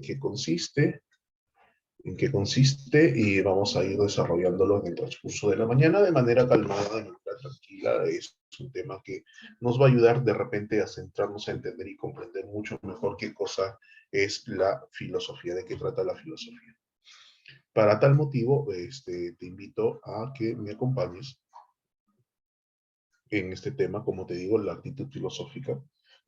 qué consiste, y vamos a ir desarrollándolo en el transcurso de la mañana de manera calmada, de manera tranquila. Es un tema que nos va a ayudar de repente a centrarnos, a entender y comprender mucho mejor qué cosa es la filosofía, de qué trata la filosofía. Para tal motivo, te invito a que me acompañes en este tema, como te digo, la actitud filosófica,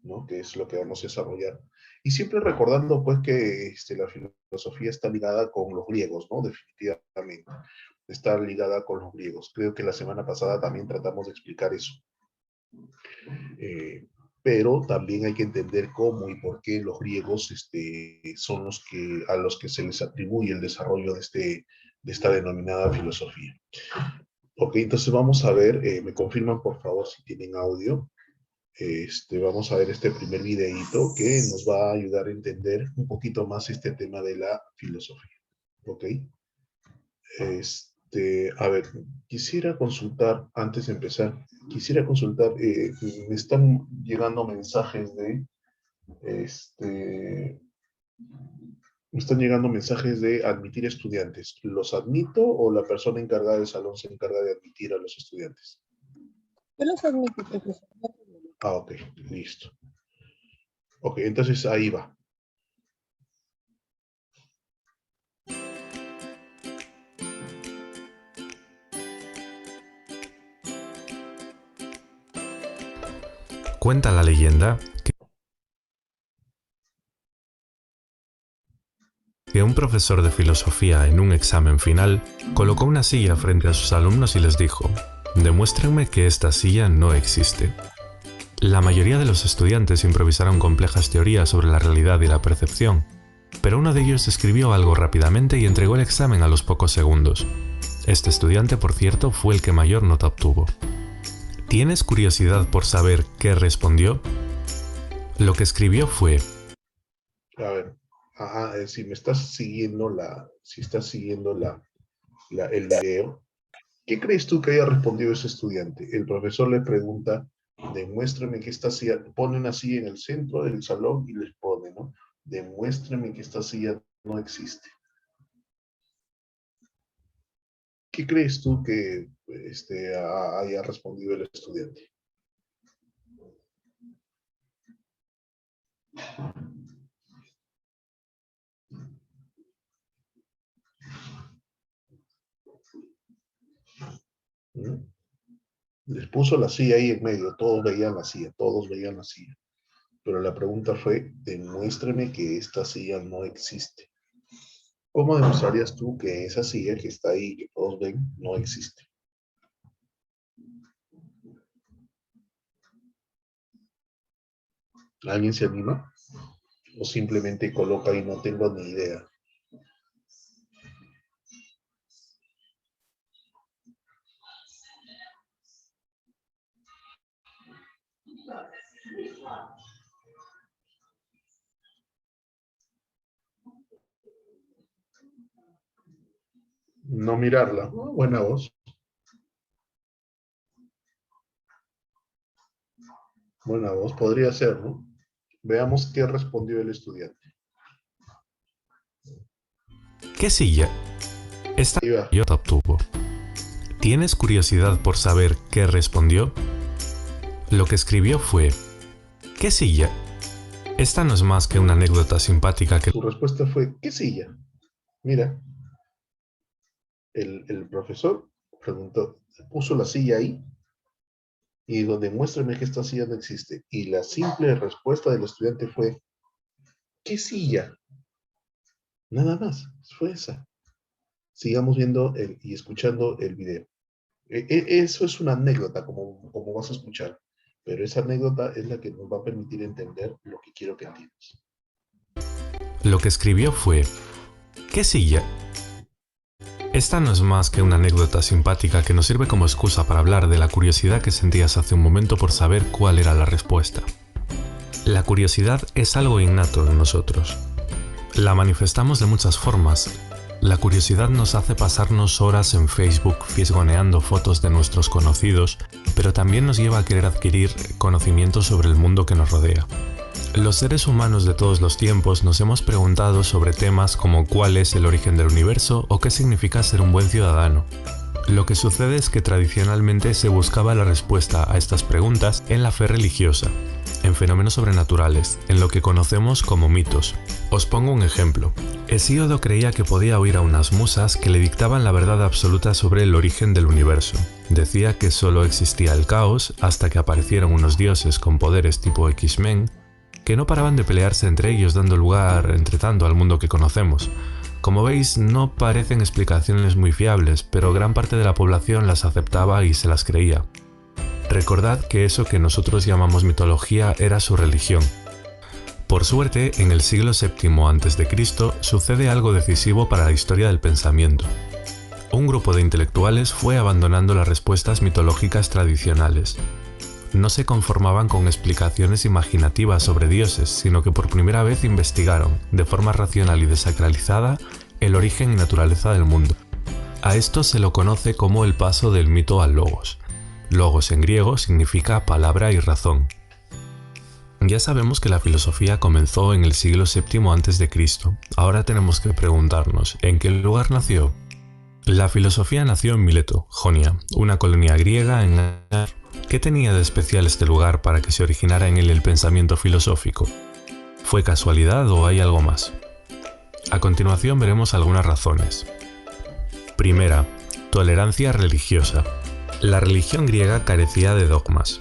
¿no? Que es lo que vamos a desarrollar. Y siempre recordando, pues, que la filosofía está ligada con los griegos, ¿no? Definitivamente. Está ligada con los griegos. Creo que la semana pasada también tratamos de explicar eso. Pero también hay que entender cómo y por qué los griegos son a los que se les atribuye el desarrollo de esta denominada filosofía. Ok, entonces vamos a ver, me confirman por favor si tienen audio. Vamos a ver este primer videíto que nos va a ayudar a entender un poquito más este tema de la filosofía. Ok. A ver, quisiera consultar, antes de empezar, me están llegando mensajes me están llegando mensajes de admitir estudiantes. ¿Los admito o la persona encargada del salón se encarga de admitir a los estudiantes? Yo los admito, profesor. Ah, ok, listo. Ok, entonces ahí va. Cuenta la leyenda que un profesor de filosofía en un examen final colocó una silla frente a sus alumnos y les dijo: «Demuéstrenme que esta silla no existe». La mayoría de los estudiantes improvisaron complejas teorías sobre la realidad y la percepción, pero uno de ellos escribió algo rápidamente y entregó el examen a los pocos segundos. Este estudiante, por cierto, fue el que mayor nota obtuvo. ¿Tienes curiosidad por saber qué respondió? Lo que escribió fue... A ver, si me estás siguiendo el video, ¿qué crees tú que haya respondido ese estudiante? El profesor le pregunta, demuéstrame que esta silla, pone una silla en el centro del salón y les pone, ¿no? Demuéstrame que esta silla no existe. ¿Qué crees tú que haya respondido el estudiante? ¿Mm? Les puso la silla ahí en medio, todos veían la silla. Pero la pregunta fue, demuéstrame que esta silla no existe. ¿Cómo demostrarías tú que esa silla que está ahí, que todos ven, no existe? ¿Alguien se anima? ¿O simplemente coloca y no tengo ni idea? No mirarla. Oh, buena voz. Buena voz, podría ser, ¿no? Veamos qué respondió el estudiante. ¿Qué silla? Esta nota obtuvo. ¿Tienes curiosidad por saber qué respondió? Lo que escribió fue... ¿Qué silla? Esta no es más que una anécdota simpática que... Su respuesta fue, ¿qué silla? Mira, el profesor preguntó, puso la silla ahí y dijo, demuéstrame que esta silla no existe. Y la simple respuesta del estudiante fue, ¿qué silla? Nada más, fue esa. Sigamos viendo y escuchando el video. Eso es una anécdota, como vas a escuchar. Pero esa anécdota es la que nos va a permitir entender lo que quiero que entiendas. Lo que escribió fue... ¿Qué silla? Esta no es más que una anécdota simpática que nos sirve como excusa para hablar de la curiosidad que sentías hace un momento por saber cuál era la respuesta. La curiosidad es algo innato en nosotros. La manifestamos de muchas formas. La curiosidad nos hace pasarnos horas en Facebook fisgoneando fotos de nuestros conocidos, pero también nos lleva a querer adquirir conocimientos sobre el mundo que nos rodea. Los seres humanos de todos los tiempos nos hemos preguntado sobre temas como cuál es el origen del universo o qué significa ser un buen ciudadano. Lo que sucede es que tradicionalmente se buscaba la respuesta a estas preguntas en la fe religiosa, en fenómenos sobrenaturales, en lo que conocemos como mitos. Os pongo un ejemplo. Hesíodo creía que podía oír a unas musas que le dictaban la verdad absoluta sobre el origen del universo. Decía que solo existía el caos hasta que aparecieron unos dioses con poderes tipo X-Men que no paraban de pelearse entre ellos, dando lugar, entre tanto, al mundo que conocemos. Como veis, no parecen explicaciones muy fiables, pero gran parte de la población las aceptaba y se las creía. Recordad que eso que nosotros llamamos mitología era su religión. Por suerte, en el siglo VII a.C. sucede algo decisivo para la historia del pensamiento. Un grupo de intelectuales fue abandonando las respuestas mitológicas tradicionales. No se conformaban con explicaciones imaginativas sobre dioses, sino que por primera vez investigaron, de forma racional y desacralizada, el origen y naturaleza del mundo. A esto se lo conoce como el paso del mito al logos. Logos en griego significa palabra y razón. Ya sabemos que la filosofía comenzó en el siglo VII a.C. Ahora tenemos que preguntarnos, ¿en qué lugar nació? La filosofía nació en Mileto, Jonia, una colonia griega en... ¿Qué tenía de especial este lugar para que se originara en él el pensamiento filosófico? ¿Fue casualidad o hay algo más? A continuación veremos algunas razones. Primera, tolerancia religiosa. La religión griega carecía de dogmas.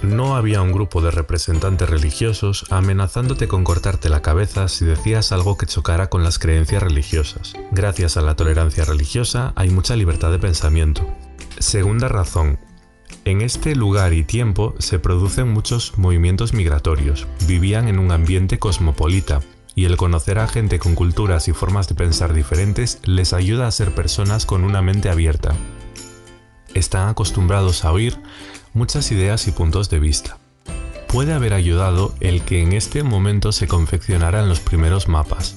No había un grupo de representantes religiosos amenazándote con cortarte la cabeza si decías algo que chocara con las creencias religiosas. Gracias a la tolerancia religiosa hay mucha libertad de pensamiento. Segunda razón. En este lugar y tiempo se producen muchos movimientos migratorios. Vivían en un ambiente cosmopolita, y el conocer a gente con culturas y formas de pensar diferentes les ayuda a ser personas con una mente abierta. Están acostumbrados a oír muchas ideas y puntos de vista. Puede haber ayudado el que en este momento se confeccionaran los primeros mapas.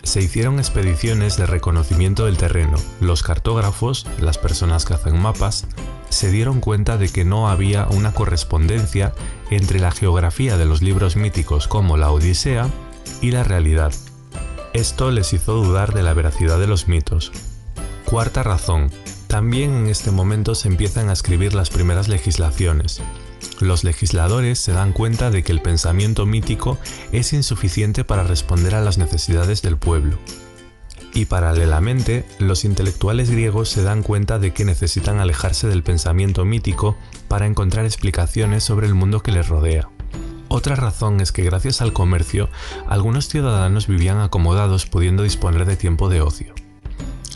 Se hicieron expediciones de reconocimiento del terreno. Los cartógrafos, las personas que hacen mapas, se dieron cuenta de que no había una correspondencia entre la geografía de los libros míticos como la Odisea y la realidad. Esto les hizo dudar de la veracidad de los mitos. Cuarta razón. También en este momento se empiezan a escribir las primeras legislaciones. Los legisladores se dan cuenta de que el pensamiento mítico es insuficiente para responder a las necesidades del pueblo. Y paralelamente, los intelectuales griegos se dan cuenta de que necesitan alejarse del pensamiento mítico para encontrar explicaciones sobre el mundo que les rodea. Otra razón es que gracias al comercio, algunos ciudadanos vivían acomodados pudiendo disponer de tiempo de ocio.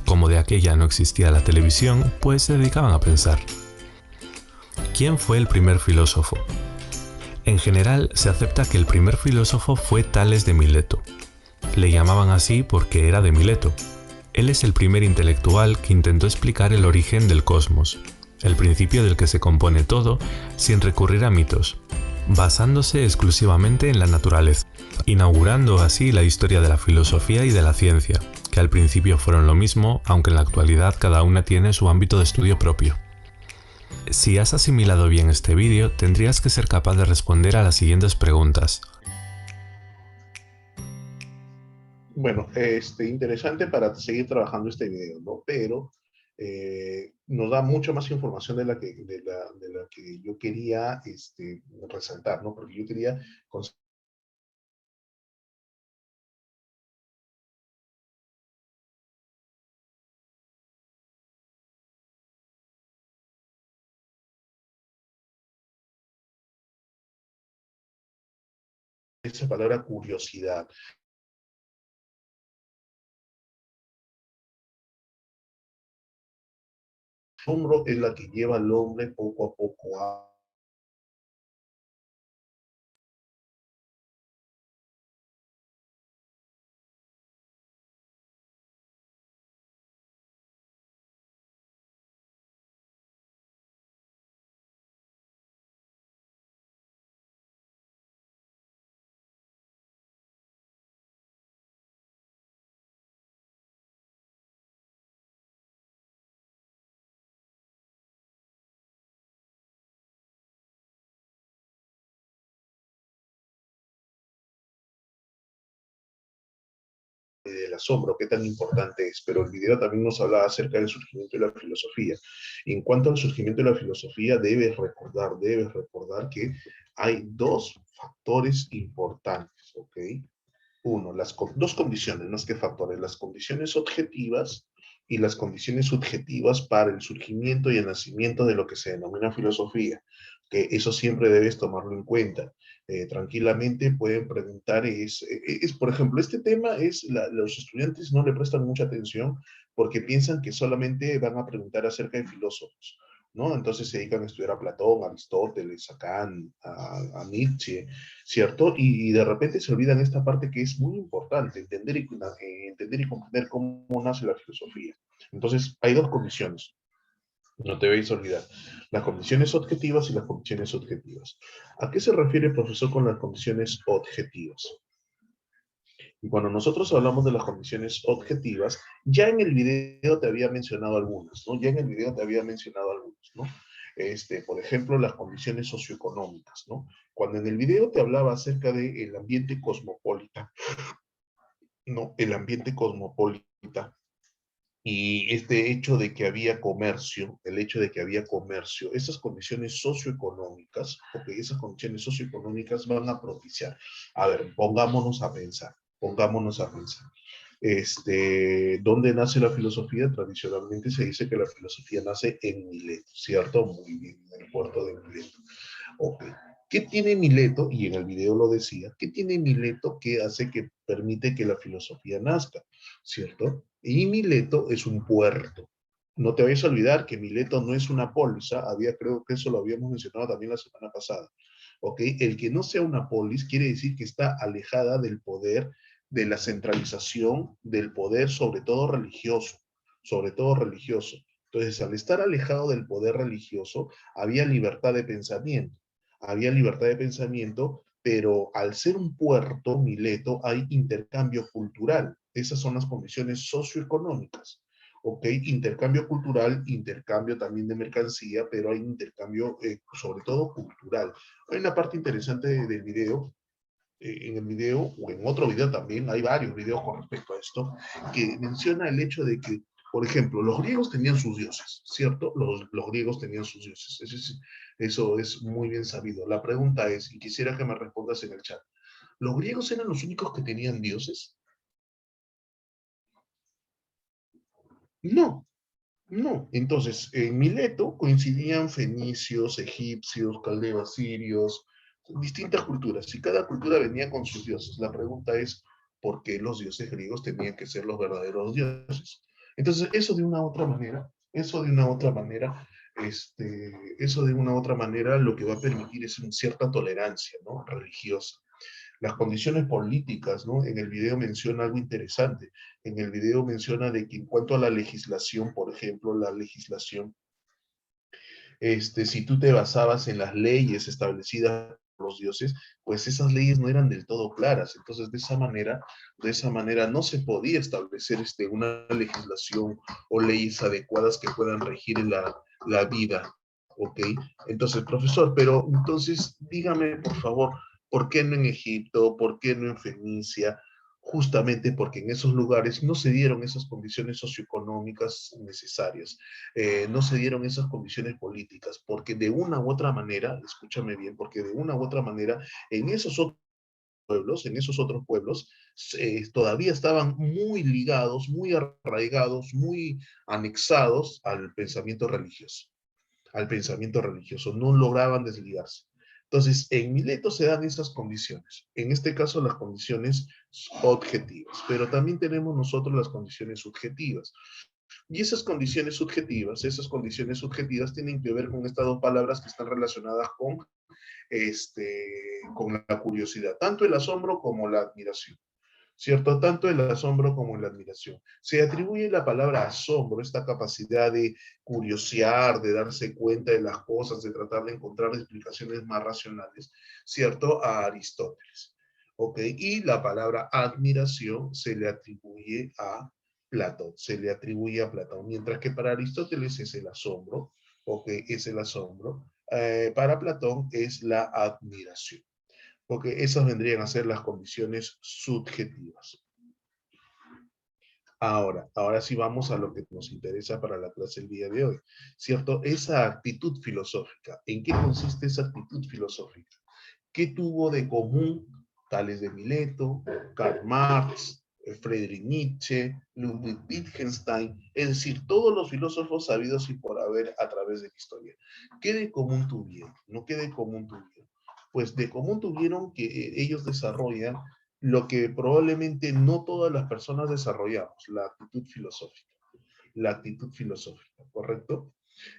Como de aquella no existía la televisión, pues se dedicaban a pensar. ¿Quién fue el primer filósofo? En general, se acepta que el primer filósofo fue Tales de Mileto. Le llamaban así porque era de Mileto. Él es el primer intelectual que intentó explicar el origen del cosmos, el principio del que se compone todo, sin recurrir a mitos, basándose exclusivamente en la naturaleza, inaugurando así la historia de la filosofía y de la ciencia, que al principio fueron lo mismo, aunque en la actualidad cada una tiene su ámbito de estudio propio. Si has asimilado bien este vídeo, tendrías que ser capaz de responder a las siguientes preguntas. Bueno, interesante para seguir trabajando este video, ¿no? Pero nos da mucha más información de la que yo quería resaltar, ¿no? Porque yo quería esa palabra curiosidad. Asombro es la que lleva al hombre poco a poco a del asombro, qué tan importante es, pero el video también nos hablaba acerca del surgimiento de la filosofía. Y en cuanto al surgimiento de la filosofía, debes recordar que hay dos factores importantes, ¿ok? Uno, dos condiciones, no es que factores, las condiciones objetivas y las condiciones subjetivas para el surgimiento y el nacimiento de lo que se denomina filosofía, que eso siempre debes tomarlo en cuenta. Tranquilamente pueden preguntar, por ejemplo, este tema los estudiantes no le prestan mucha atención porque piensan que solamente van a preguntar acerca de filósofos, ¿no? Entonces se dedican a estudiar a Platón, a Aristóteles, a Kant, a Nietzsche, ¿cierto? Y de repente se olvidan esta parte que es muy importante, entender y comprender cómo nace la filosofía. Entonces, hay dos condiciones, no te debéis olvidar, las condiciones objetivas y las condiciones subjetivas. ¿A qué se refiere el profesor con las condiciones objetivas? Y cuando nosotros hablamos de las condiciones objetivas, ya en el video te había mencionado algunas, ¿no? Ya en el video te había mencionado algunas, ¿no? Por ejemplo, las condiciones socioeconómicas, ¿no? Cuando en el video te hablaba acerca del ambiente cosmopolita, ¿no? El ambiente cosmopolita y este hecho de que había comercio, el hecho de que había comercio, esas condiciones socioeconómicas, porque esas condiciones socioeconómicas van a propiciar. A ver, pongámonos a pensar. ¿Dónde nace la filosofía? Tradicionalmente se dice que la filosofía nace en Mileto, ¿cierto? Muy bien, en el puerto de Mileto. Ok. ¿Qué tiene Mileto? Y en el video lo decía, ¿qué tiene Mileto que hace que permite que la filosofía nazca? ¿Cierto? Y Mileto es un puerto. No te vayas a olvidar que Mileto no es una polis, creo que eso lo habíamos mencionado también la semana pasada. ¿Ok? El que no sea una polis quiere decir que está alejada del poder, de la centralización del poder, sobre todo religioso, sobre todo religioso. Entonces, al estar alejado del poder religioso, había libertad de pensamiento. Había libertad de pensamiento, pero al ser un puerto, Mileto, hay intercambio cultural. Esas son las condiciones socioeconómicas. ¿Ok? Intercambio cultural, intercambio también de mercancía, pero hay intercambio sobre todo cultural. Hay una parte interesante del video, en el video, o en otro video también, hay varios videos con respecto a esto, que menciona el hecho de que, por ejemplo, los griegos tenían sus dioses, ¿cierto? Los griegos tenían sus dioses. Eso es muy bien sabido. La pregunta es, y quisiera que me respondas en el chat, ¿los griegos eran los únicos que tenían dioses? No, no. Entonces, en Mileto coincidían fenicios, egipcios, caldeos, sirios, distintas culturas, y cada cultura venía con sus dioses. La pregunta es, ¿por qué los dioses griegos tenían que ser los verdaderos dioses? Entonces, eso de una u otra manera lo que va a permitir es una cierta tolerancia, ¿no? Religiosa. Las condiciones políticas, ¿no? En el video menciona algo interesante. En el video menciona de que en cuanto a la legislación, por ejemplo, la legislación, si tú te basabas en las leyes establecidas por los dioses, pues esas leyes no eran del todo claras. Entonces, de esa manera no se podía establecer una legislación o leyes adecuadas que puedan regir la vida. ¿Ok? Entonces, profesor, pero entonces dígame, por favor, ¿por qué no en Egipto? ¿Por qué no en Fenicia? Justamente porque en esos lugares no se dieron esas condiciones socioeconómicas necesarias, no se dieron esas condiciones políticas, porque de una u otra manera, escúchame bien, porque de una u otra manera, en esos otros pueblos, todavía estaban muy ligados, muy arraigados, muy anexados al pensamiento religioso, no lograban desligarse. Entonces, en Mileto se dan esas condiciones, en este caso las condiciones objetivas, pero también tenemos nosotros las condiciones subjetivas. Y esas condiciones subjetivas tienen que ver con estas dos palabras que están relacionadas con la curiosidad, tanto el asombro como la admiración. ¿Cierto? Tanto el asombro como la admiración. Se atribuye la palabra asombro, esta capacidad de curiosear, de darse cuenta de las cosas, de tratar de encontrar explicaciones más racionales, ¿cierto? A Aristóteles. ¿Ok? Y la palabra admiración se le atribuye a Platón, mientras que para Aristóteles es el asombro, ¿ok? Es el asombro. Para Platón es la admiración, porque esas vendrían a ser las condiciones subjetivas. Ahora sí vamos a lo que nos interesa para la clase el día de hoy, ¿cierto? Esa actitud filosófica. ¿En qué consiste esa actitud filosófica? ¿Qué tuvo de común Tales de Mileto, Karl Marx, Friedrich Nietzsche, Ludwig Wittgenstein, es decir, todos los filósofos sabidos y por haber a través de la historia? ¿Qué de común tuvieron? ¿No qué de común tuvieron? Pues de común tuvieron que ellos desarrollan lo que probablemente no todas las personas desarrollamos, la actitud filosófica. La actitud filosófica, ¿correcto?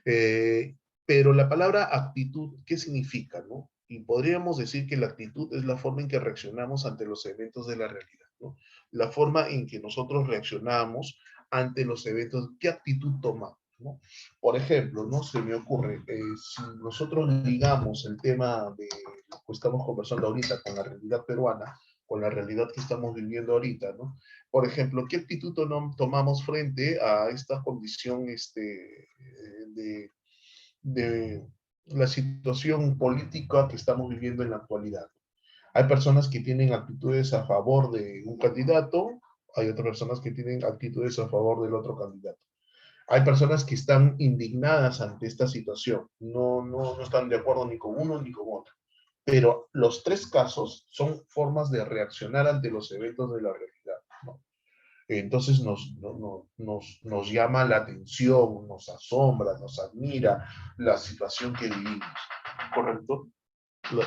Eh, pero la palabra actitud, ¿qué significa, no? Y podríamos decir que la actitud es la forma en que reaccionamos ante los eventos de la realidad, ¿no? La forma en que nosotros reaccionamos ante los eventos, ¿qué actitud tomamos, ¿no? Por ejemplo, ¿no? Se me ocurre, si nosotros ligamos el tema de lo que estamos conversando ahorita con la realidad peruana, con la realidad que estamos viviendo ahorita, ¿no? Por ejemplo, ¿qué actitud tomamos frente a esta condición de la situación política que estamos viviendo en la actualidad? Hay personas que tienen actitudes a favor de un candidato, hay otras personas que tienen actitudes a favor del otro candidato. Hay personas que están indignadas ante esta situación, no están de acuerdo ni con uno ni con otro. Pero los tres casos son formas de reaccionar ante los eventos de la realidad, ¿no? Entonces nos llama la atención, nos asombra, nos admira la situación que vivimos, ¿correcto? La,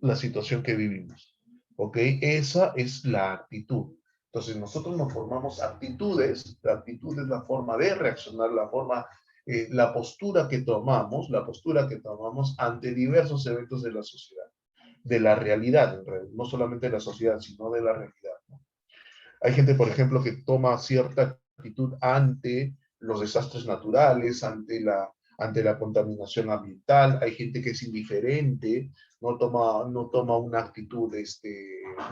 la situación que vivimos, ¿ok? Esa es la actitud. Entonces nosotros nos formamos actitudes, la actitud es la forma de reaccionar, la postura que tomamos ante diversos eventos de la sociedad, de la realidad, en realidad, no solamente de la sociedad, sino de la realidad, ¿no? Hay gente, por ejemplo, que toma cierta actitud ante los desastres naturales, ante la contaminación ambiental. Hay gente que es indiferente, no toma una actitud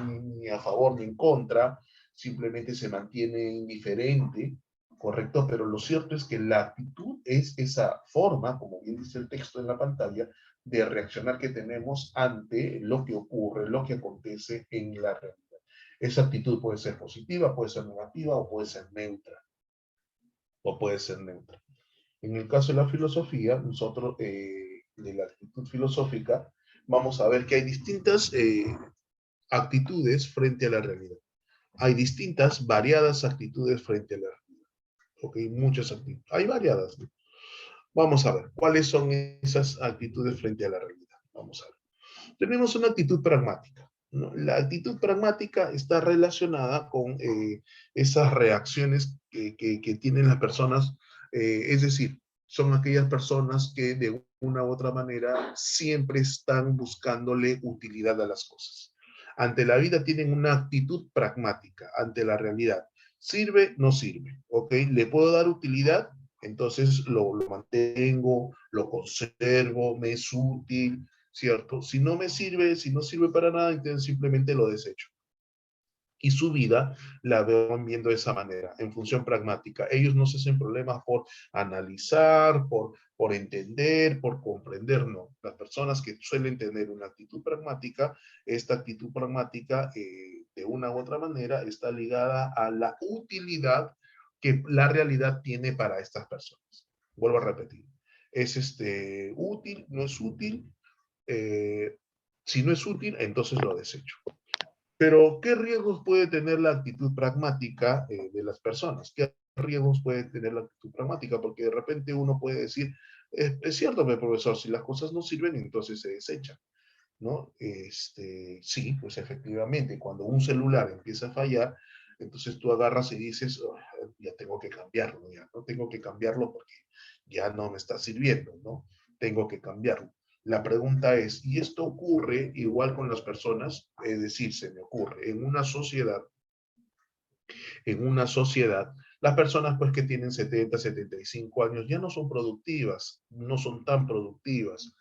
ni a favor ni en contra, simplemente se mantiene indiferente, ¿correcto? Pero lo cierto es que la actitud es esa forma, como bien dice el texto en la pantalla, de reaccionar que tenemos ante lo que ocurre, lo que acontece en la realidad. Esa actitud puede ser positiva, puede ser negativa o puede ser neutra. O puede ser neutra. En el caso de la filosofía, nosotros, de la actitud filosófica, vamos a ver que hay distintas actitudes frente a la realidad. Hay distintas, variadas actitudes frente a la realidad. Ok, muchas actitudes. Hay variadas, ¿no? Vamos a ver, ¿cuáles son esas actitudes frente a la realidad? Vamos a ver. Tenemos una actitud pragmática, ¿no? La actitud pragmática está relacionada con esas reacciones que tienen las personas, es decir, son aquellas personas que de una u otra manera siempre están buscándole utilidad a las cosas. Ante la vida tienen una actitud pragmática, ante la realidad. ¿Sirve? No sirve, ¿ok? ¿Le puedo dar utilidad? Entonces lo mantengo, lo conservo, me es útil, ¿cierto? Si no me sirve, si no sirve para nada, entonces simplemente lo desecho. Y su vida la van viendo de esa manera, en función pragmática. Ellos no se hacen problemas por analizar, por entender, por comprender, no. Las personas que suelen tener una actitud pragmática, esta actitud pragmática, de una u otra manera, está ligada a la utilidad que la realidad tiene para estas personas. Vuelvo a repetir. ¿Es útil? ¿No es útil? Eh, si no es útil, entonces lo desecho. Pero, ¿qué riesgos puede tener la actitud pragmática de las personas? ¿Qué riesgos puede tener la actitud pragmática? Porque de repente uno puede decir, es cierto, profesor, si las cosas no sirven, entonces se desechan, ¿no? Sí, pues efectivamente, cuando un celular empieza a fallar, entonces tú agarras y dices, "Oh, ya tengo que cambiarlo, ya no tengo que cambiarlo porque ya no me está sirviendo, ¿no? Tengo que cambiarlo". La pregunta es, ¿y esto ocurre igual con las personas? Es decir, se me ocurre, en una sociedad, las personas pues que tienen 70, 75 años ya no son productivas, no son tan productivas.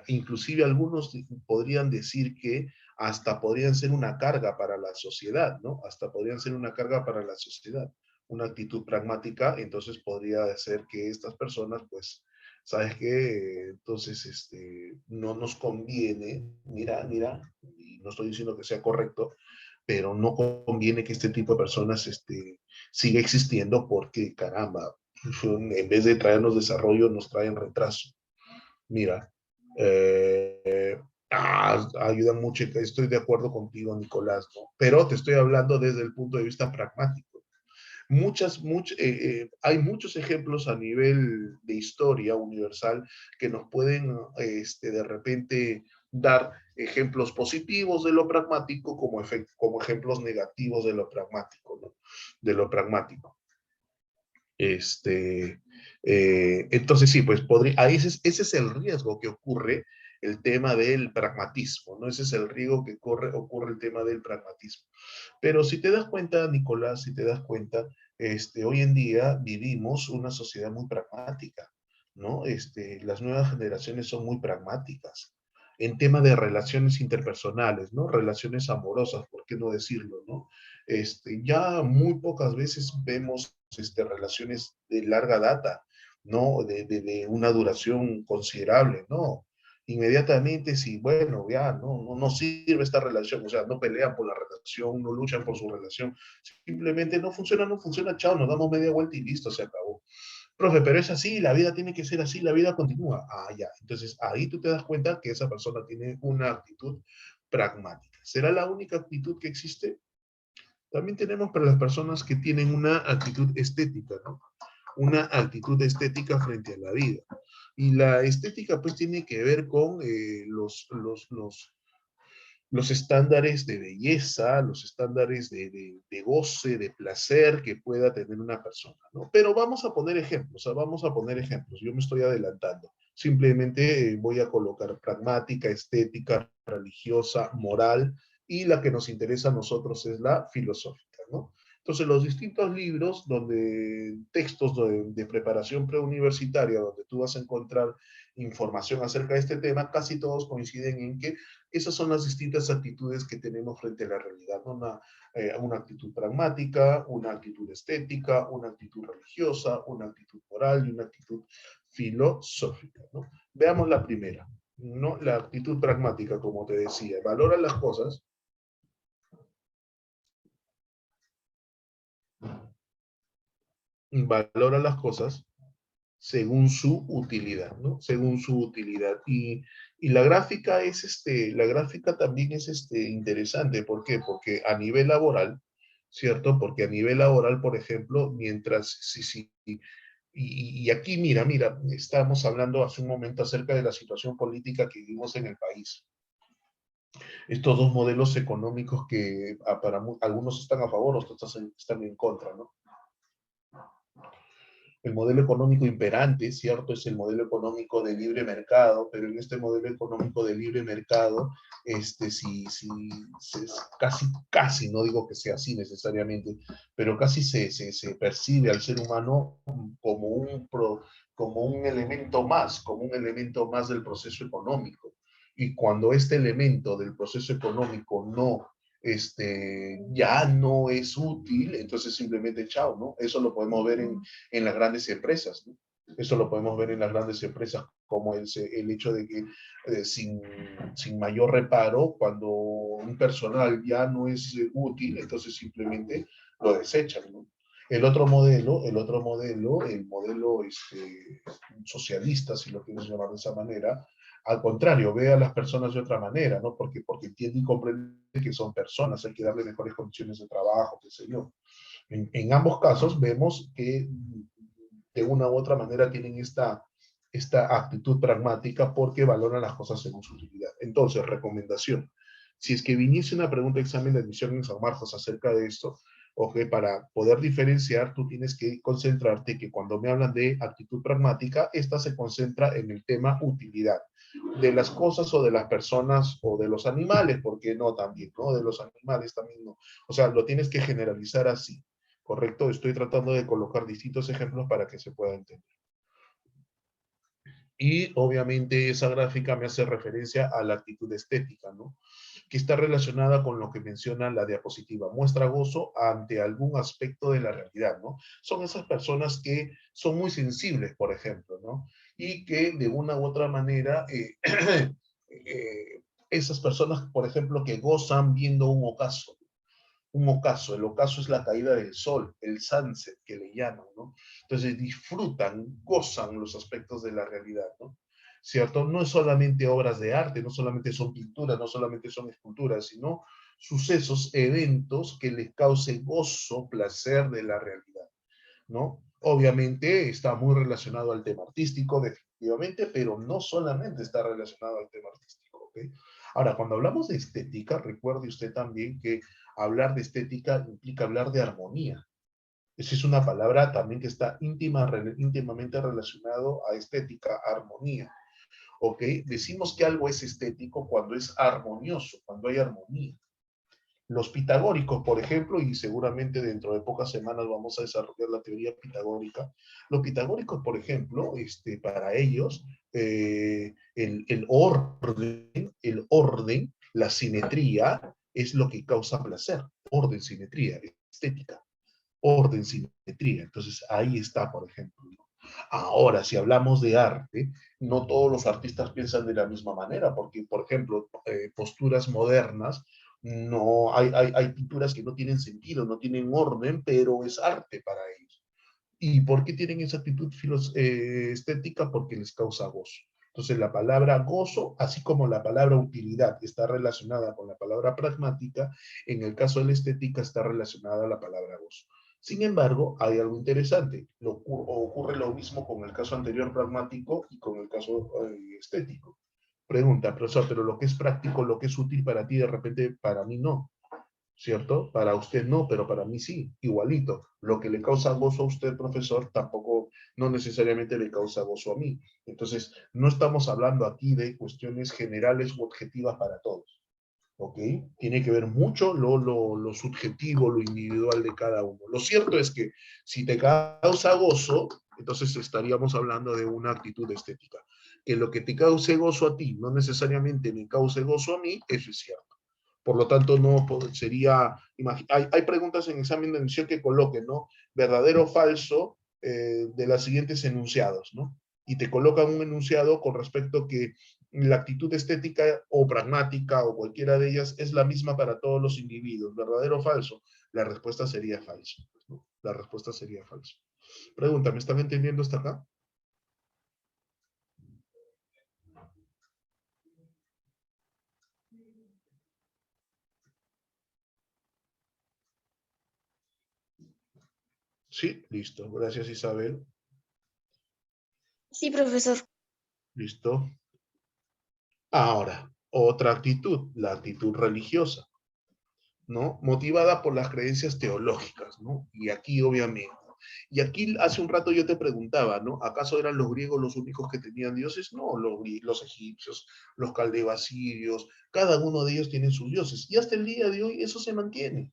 Inclusive algunos podrían decir que hasta podrían ser una carga para la sociedad, ¿no? Hasta podrían ser una carga para la sociedad. Una actitud pragmática, entonces podría ser que estas personas, pues, ¿sabes qué? Entonces, no nos conviene, mira, y no estoy diciendo que sea correcto, pero no conviene que este tipo de personas siga existiendo porque, caramba, en vez de traernos desarrollo, nos traen retraso. Mira, ayudan mucho, estoy de acuerdo contigo, Nicolás, ¿no? Pero te estoy hablando desde el punto de vista pragmático. Hay muchos ejemplos a nivel de historia universal que nos pueden de repente dar ejemplos positivos de lo pragmático como ejemplos negativos de lo pragmático, ¿no? De lo pragmático. Entonces sí, pues ahí ese es el riesgo que ocurre el tema del pragmatismo, ¿no? Ese es el riesgo que ocurre el tema del pragmatismo. Pero si te das cuenta, Nicolás, si te das cuenta, hoy en día vivimos una sociedad muy pragmática, ¿no? Las nuevas generaciones son muy pragmáticas en tema de relaciones interpersonales, ¿no? Relaciones amorosas, ¿por qué no decirlo, no? Ya muy pocas veces vemos relaciones de larga data, ¿no? De una duración considerable, ¿no? Inmediatamente, si, bueno, ya no sirve esta relación, o sea, no pelean por la relación, no luchan por su relación, simplemente no funciona, chao, nos damos media vuelta y listo, se acabó. Profe, pero es así, la vida tiene que ser así, la vida continúa. Ah, ya. Entonces, ahí tú te das cuenta que esa persona tiene una actitud pragmática. ¿Será la única actitud que existe? También tenemos para las personas que tienen una actitud estética, ¿no? Una actitud estética frente a la vida. Y la estética, pues, tiene que ver con los estándares de belleza, los estándares de goce, de placer que pueda tener una persona, ¿no? Pero vamos a poner ejemplos, vamos a poner ejemplos. Yo me estoy adelantando. Simplemente voy a colocar pragmática, estética, religiosa, moral, y la que nos interesa a nosotros es la filosófica, ¿no? Entonces, los distintos libros, textos de preparación preuniversitaria, donde tú vas a encontrar información acerca de este tema, casi todos coinciden en que esas son las distintas actitudes que tenemos frente a la realidad, ¿no? Una actitud pragmática, una actitud estética, una actitud religiosa, una actitud moral y una actitud filosófica, ¿no? Veamos la primera, ¿no? La actitud pragmática, como te decía, valora las cosas según su utilidad, ¿no? Según su utilidad. Y la gráfica también es interesante. ¿Por qué? Porque a nivel laboral, ¿cierto? Porque a nivel laboral, por ejemplo, y aquí mira, estábamos hablando hace un momento acerca de la situación política que vivimos en el país. Estos dos modelos económicos que para algunos están a favor, otros están en contra, ¿no? El modelo económico imperante, ¿cierto? Es el modelo económico de libre mercado, pero en este modelo económico de libre mercado, casi, no digo que sea así necesariamente, pero casi se percibe al ser humano como un elemento más del proceso económico. Y cuando este elemento del proceso económico ya no es útil, entonces simplemente chao, ¿no? Eso lo podemos ver en las grandes empresas, ¿no? Eso lo podemos ver en las grandes empresas, como el hecho de que sin mayor reparo, cuando un personal ya no es útil, entonces simplemente lo desechan, ¿no? El modelo socialista, si lo quieres llamar de esa manera, al contrario, ve a las personas de otra manera, ¿no? Porque entiende y comprende que son personas, hay que darle mejores condiciones de trabajo, qué sé yo. En ambos casos vemos que de una u otra manera tienen esta actitud pragmática porque valoran las cosas según su utilidad. Entonces, recomendación. Si es que viniese una pregunta de examen de admisión en San Marcos acerca de esto, para poder diferenciar, tú tienes que concentrarte que cuando me hablan de actitud pragmática, esta se concentra en el tema utilidad de las cosas o de las personas o de los animales, porque no también, ¿no? De los animales también no. O sea, lo tienes que generalizar así, ¿correcto? Estoy tratando de colocar distintos ejemplos para que se pueda entender. Y obviamente esa gráfica me hace referencia a la actitud estética, ¿no? Que está relacionada con lo que menciona la diapositiva. Muestra gozo ante algún aspecto de la realidad, ¿no? Son esas personas que son muy sensibles, por ejemplo, ¿no? Y que de una u otra manera, esas personas, por ejemplo, que gozan viendo un ocaso, un ocaso. El ocaso es la caída del sol, el sunset que le llaman, ¿no? Entonces disfrutan, gozan los aspectos de la realidad, ¿no? ¿Cierto? No es solamente obras de arte, no solamente son pinturas, no solamente son esculturas, sino sucesos, eventos que les cause gozo, placer de la realidad, ¿no? Obviamente está muy relacionado al tema artístico, definitivamente, pero no solamente está relacionado al tema artístico, ¿ok? Ahora, cuando hablamos de estética, recuerde usted también que hablar de estética implica hablar de armonía. Esa es una palabra también que está íntimamente relacionado a estética, armonía, ¿ok? Decimos que algo es estético cuando es armonioso, cuando hay armonía. Los pitagóricos, por ejemplo, y seguramente dentro de pocas semanas vamos a desarrollar la teoría pitagórica. Los pitagóricos, por ejemplo, para ellos, el orden, la simetría, es lo que causa placer. Orden, simetría, estética. Orden, simetría. Entonces, ahí está, por ejemplo, ¿no? Ahora, si hablamos de arte, no todos los artistas piensan de la misma manera, porque, por ejemplo, posturas modernas, no, hay pinturas que no tienen sentido, no tienen orden, pero es arte para ellos. ¿Y por qué tienen esa actitud estética? Porque les causa gozo. Entonces la palabra gozo, así como la palabra utilidad está relacionada con la palabra pragmática, en el caso de la estética está relacionada a la palabra gozo. Sin embargo, hay algo interesante. Ocurre lo mismo con el caso anterior pragmático y con el caso estético. Pregunta, profesor, pero lo que es práctico, lo que es útil para ti, de repente para mí no. ¿Cierto? Para usted no, pero para mí sí, igualito. Lo que le causa gozo a usted, profesor, tampoco, no necesariamente le causa gozo a mí. Entonces, no estamos hablando aquí de cuestiones generales u objetivas para todos, ¿ok? Tiene que ver mucho lo subjetivo, lo individual de cada uno. Lo cierto es que si te causa gozo, entonces estaríamos hablando de una actitud estética. Que lo que te cause gozo a ti no necesariamente me cause gozo a mí, eso es cierto. Por lo tanto, no sería, hay preguntas en examen de admisión que coloquen, ¿no? Verdadero o falso de los siguientes enunciados, ¿no? Y te colocan un enunciado con respecto a que la actitud estética o pragmática o cualquiera de ellas es la misma para todos los individuos, verdadero o falso. La respuesta sería falso, ¿no? La respuesta sería falso. Pregunta, ¿me están entendiendo hasta acá? Sí, listo. Gracias, Isabel. Sí, profesor. Listo. Ahora, otra actitud, la actitud religiosa, ¿no? Motivada por las creencias teológicas, ¿no? Y aquí, obviamente. Y aquí hace un rato yo te preguntaba, ¿no? ¿Acaso eran los griegos los únicos que tenían dioses? No, los egipcios, los caldeos, cada uno de ellos tiene sus dioses. Y hasta el día de hoy eso se mantiene.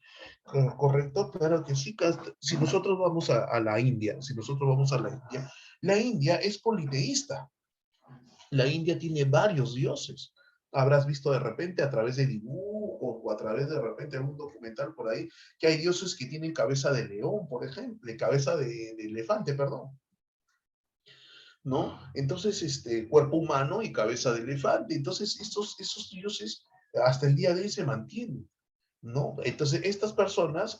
¿Correcto? Claro que sí. Si nosotros vamos a la India, si nosotros vamos a la India es politeísta. La India tiene varios dioses. Habrás visto de repente a través de dibujos o a través de repente de un documental por ahí que hay dioses que tienen cabeza de león, por ejemplo, de cabeza de elefante, perdón, ¿no? Entonces, cuerpo humano y cabeza de elefante. Entonces, esos dioses hasta el día de hoy se mantienen, ¿no? Entonces, estas personas,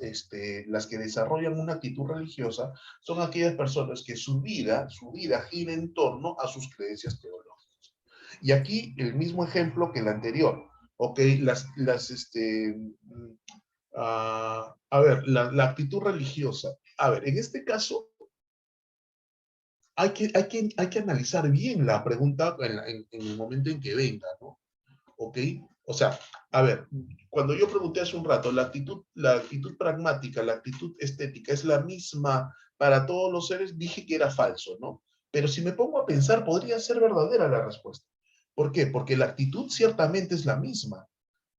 las que desarrollan una actitud religiosa, son aquellas personas que su vida gira en torno a sus creencias teológicas. Y aquí el mismo ejemplo que el anterior. Ok, a ver, la actitud religiosa. A ver, en este caso, hay que analizar bien la pregunta en el momento en que venga, ¿no? ¿Ok? O sea, a ver, cuando yo pregunté hace un rato, la actitud pragmática, la actitud estética, ¿es la misma para todos los seres? Dije que era falso, ¿no? Pero si me pongo a pensar, podría ser verdadera la respuesta. ¿Por qué? Porque la actitud ciertamente es la misma,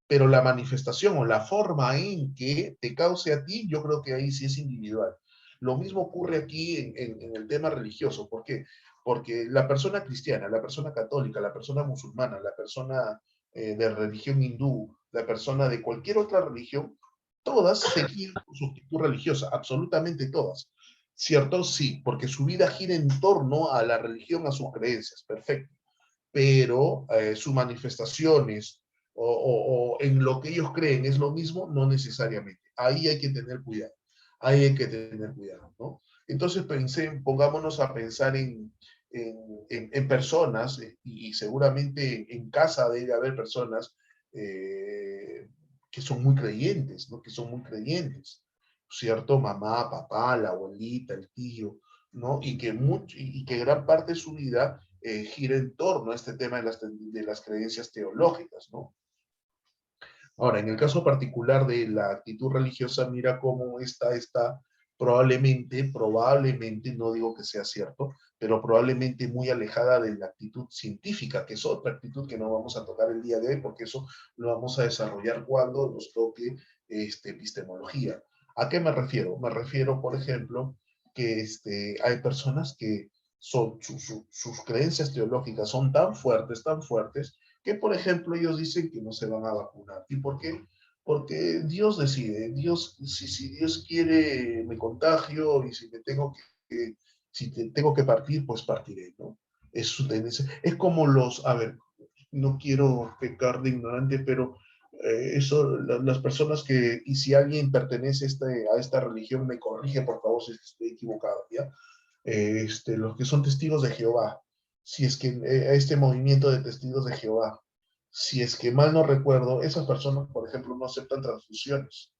pero la manifestación o la forma en que te cause a ti, yo creo que ahí sí es individual. Lo mismo ocurre aquí en el tema religioso. ¿Por qué? Porque la persona cristiana, la persona católica, la persona musulmana, la persona de religión hindú, la persona de cualquier otra religión, todas seguían su actitud religiosa, absolutamente todas. ¿Cierto? Sí, porque su vida gira en torno a la religión, a sus creencias, perfecto. Pero sus manifestaciones, o en lo que ellos creen es lo mismo, no necesariamente. Ahí hay que tener cuidado. Ahí hay que tener cuidado, ¿no? Entonces pongámonos a pensar en personas, y seguramente en casa debe haber personas que son muy creyentes, ¿no? Que son muy creyentes, ¿cierto? Mamá, papá, la abuelita, el tío, ¿no? Y que gran parte de su vida gira en torno a este tema de las creencias teológicas, ¿no? Ahora, en el caso particular de la actitud religiosa, mira cómo esta está probablemente, no digo que sea cierto, pero probablemente muy alejada de la actitud científica, que es otra actitud que no vamos a tocar el día de hoy, porque eso lo vamos a desarrollar cuando nos toque epistemología. ¿A qué me refiero? Me refiero, por ejemplo, que hay personas que sus creencias teológicas son tan fuertes, que, por ejemplo, ellos dicen que no se van a vacunar. ¿Y por qué? Porque Dios decide. Dios, si Dios quiere, me contagio, y si tengo que partir, pues partiré, ¿no? Es su tendencia. Es como a ver, no quiero pecar de ignorante, pero las personas y si alguien pertenece a esta religión, me corrige, por favor, si estoy equivocado, ¿ya? Los que son testigos de Jehová, si es que este movimiento de testigos de Jehová, si es que mal no recuerdo, esas personas, por ejemplo, no aceptan transfusiones,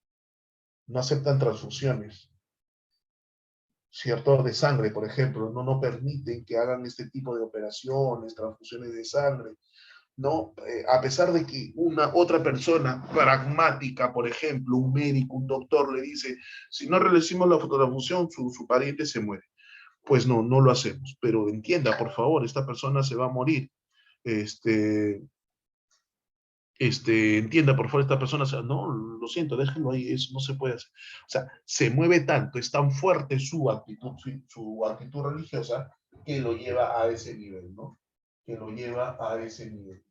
¿cierto? De sangre, por ejemplo, no permiten que hagan este tipo de operaciones, transfusiones de sangre, ¿no? A pesar de que una otra persona pragmática, por ejemplo, un médico, un doctor, le dice, si no realizamos la transfusión, su pariente se muere. Pues no lo hacemos. Pero entienda, por favor, esta persona se va a morir. Entienda, por favor, esta persona, no, lo siento, déjenlo ahí, eso no se puede hacer. O sea, se mueve tanto, es tan fuerte su actitud religiosa, que lo lleva a ese nivel, ¿no? Que lo lleva a ese nivel.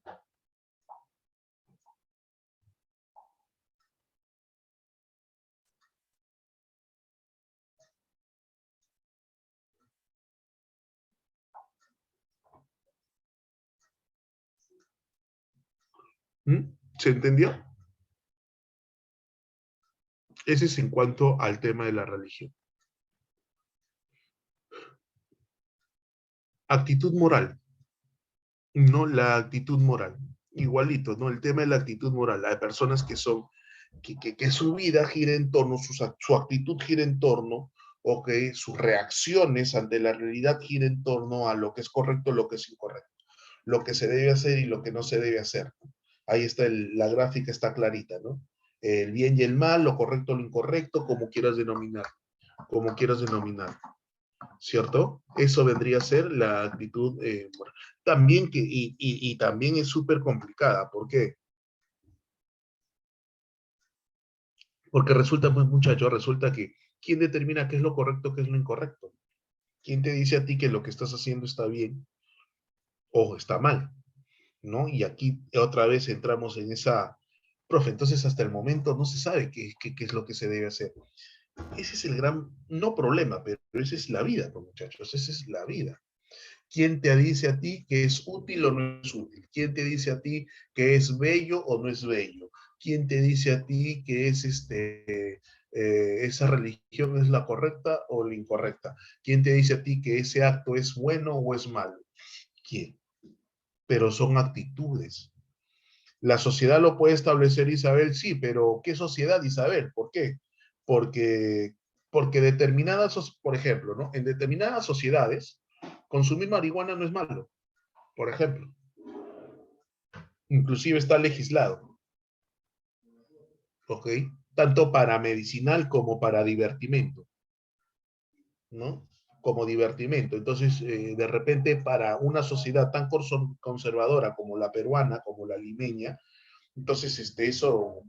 ¿Mm? ¿Se entendió? Ese es en cuanto al tema de la religión. Actitud moral. No, la actitud moral. Igualito, ¿no? El tema de la actitud moral. Hay personas que su vida gira en torno, su actitud gira en torno, o que sus reacciones ante la realidad gira en torno a lo que es correcto, lo que es incorrecto, lo que se debe hacer y lo que no se debe hacer. Ahí está la gráfica, está clarita, ¿no? El bien y el mal, lo correcto, lo incorrecto, como quieras denominar. ¿Cierto? Eso vendría a ser la actitud moral. También y también es súper complicada. ¿Por qué? Porque resulta, pues muchacho, resulta que ¿quién determina qué es lo correcto, qué es lo incorrecto? ¿Quién te dice a ti que lo que estás haciendo está bien o está mal? ¿No? Y aquí otra vez entramos en esa, profe, entonces hasta el momento no se sabe qué es lo que se debe hacer. Ese es el gran, no problema, pero esa es la vida, pues, muchachos, esa es la vida. ¿Quién te dice a ti que es útil o no es útil? ¿Quién te dice a ti que es bello o no es bello? ¿Quién te dice a ti que es esa religión es la correcta o la incorrecta? ¿Quién te dice a ti que ese acto es bueno o es malo? ¿Quién? Pero son actitudes. La sociedad lo puede establecer, Isabel, sí, pero ¿qué sociedad, Isabel? ¿Por qué? Porque, porque por ejemplo, ¿no? En determinadas sociedades, consumir marihuana no es malo, por ejemplo. Inclusive está legislado, ¿ok? Tanto para medicinal como para divertimento, ¿no? Como divertimento. Entonces, de repente, para una sociedad tan conservadora como la peruana, como la limeña, entonces eso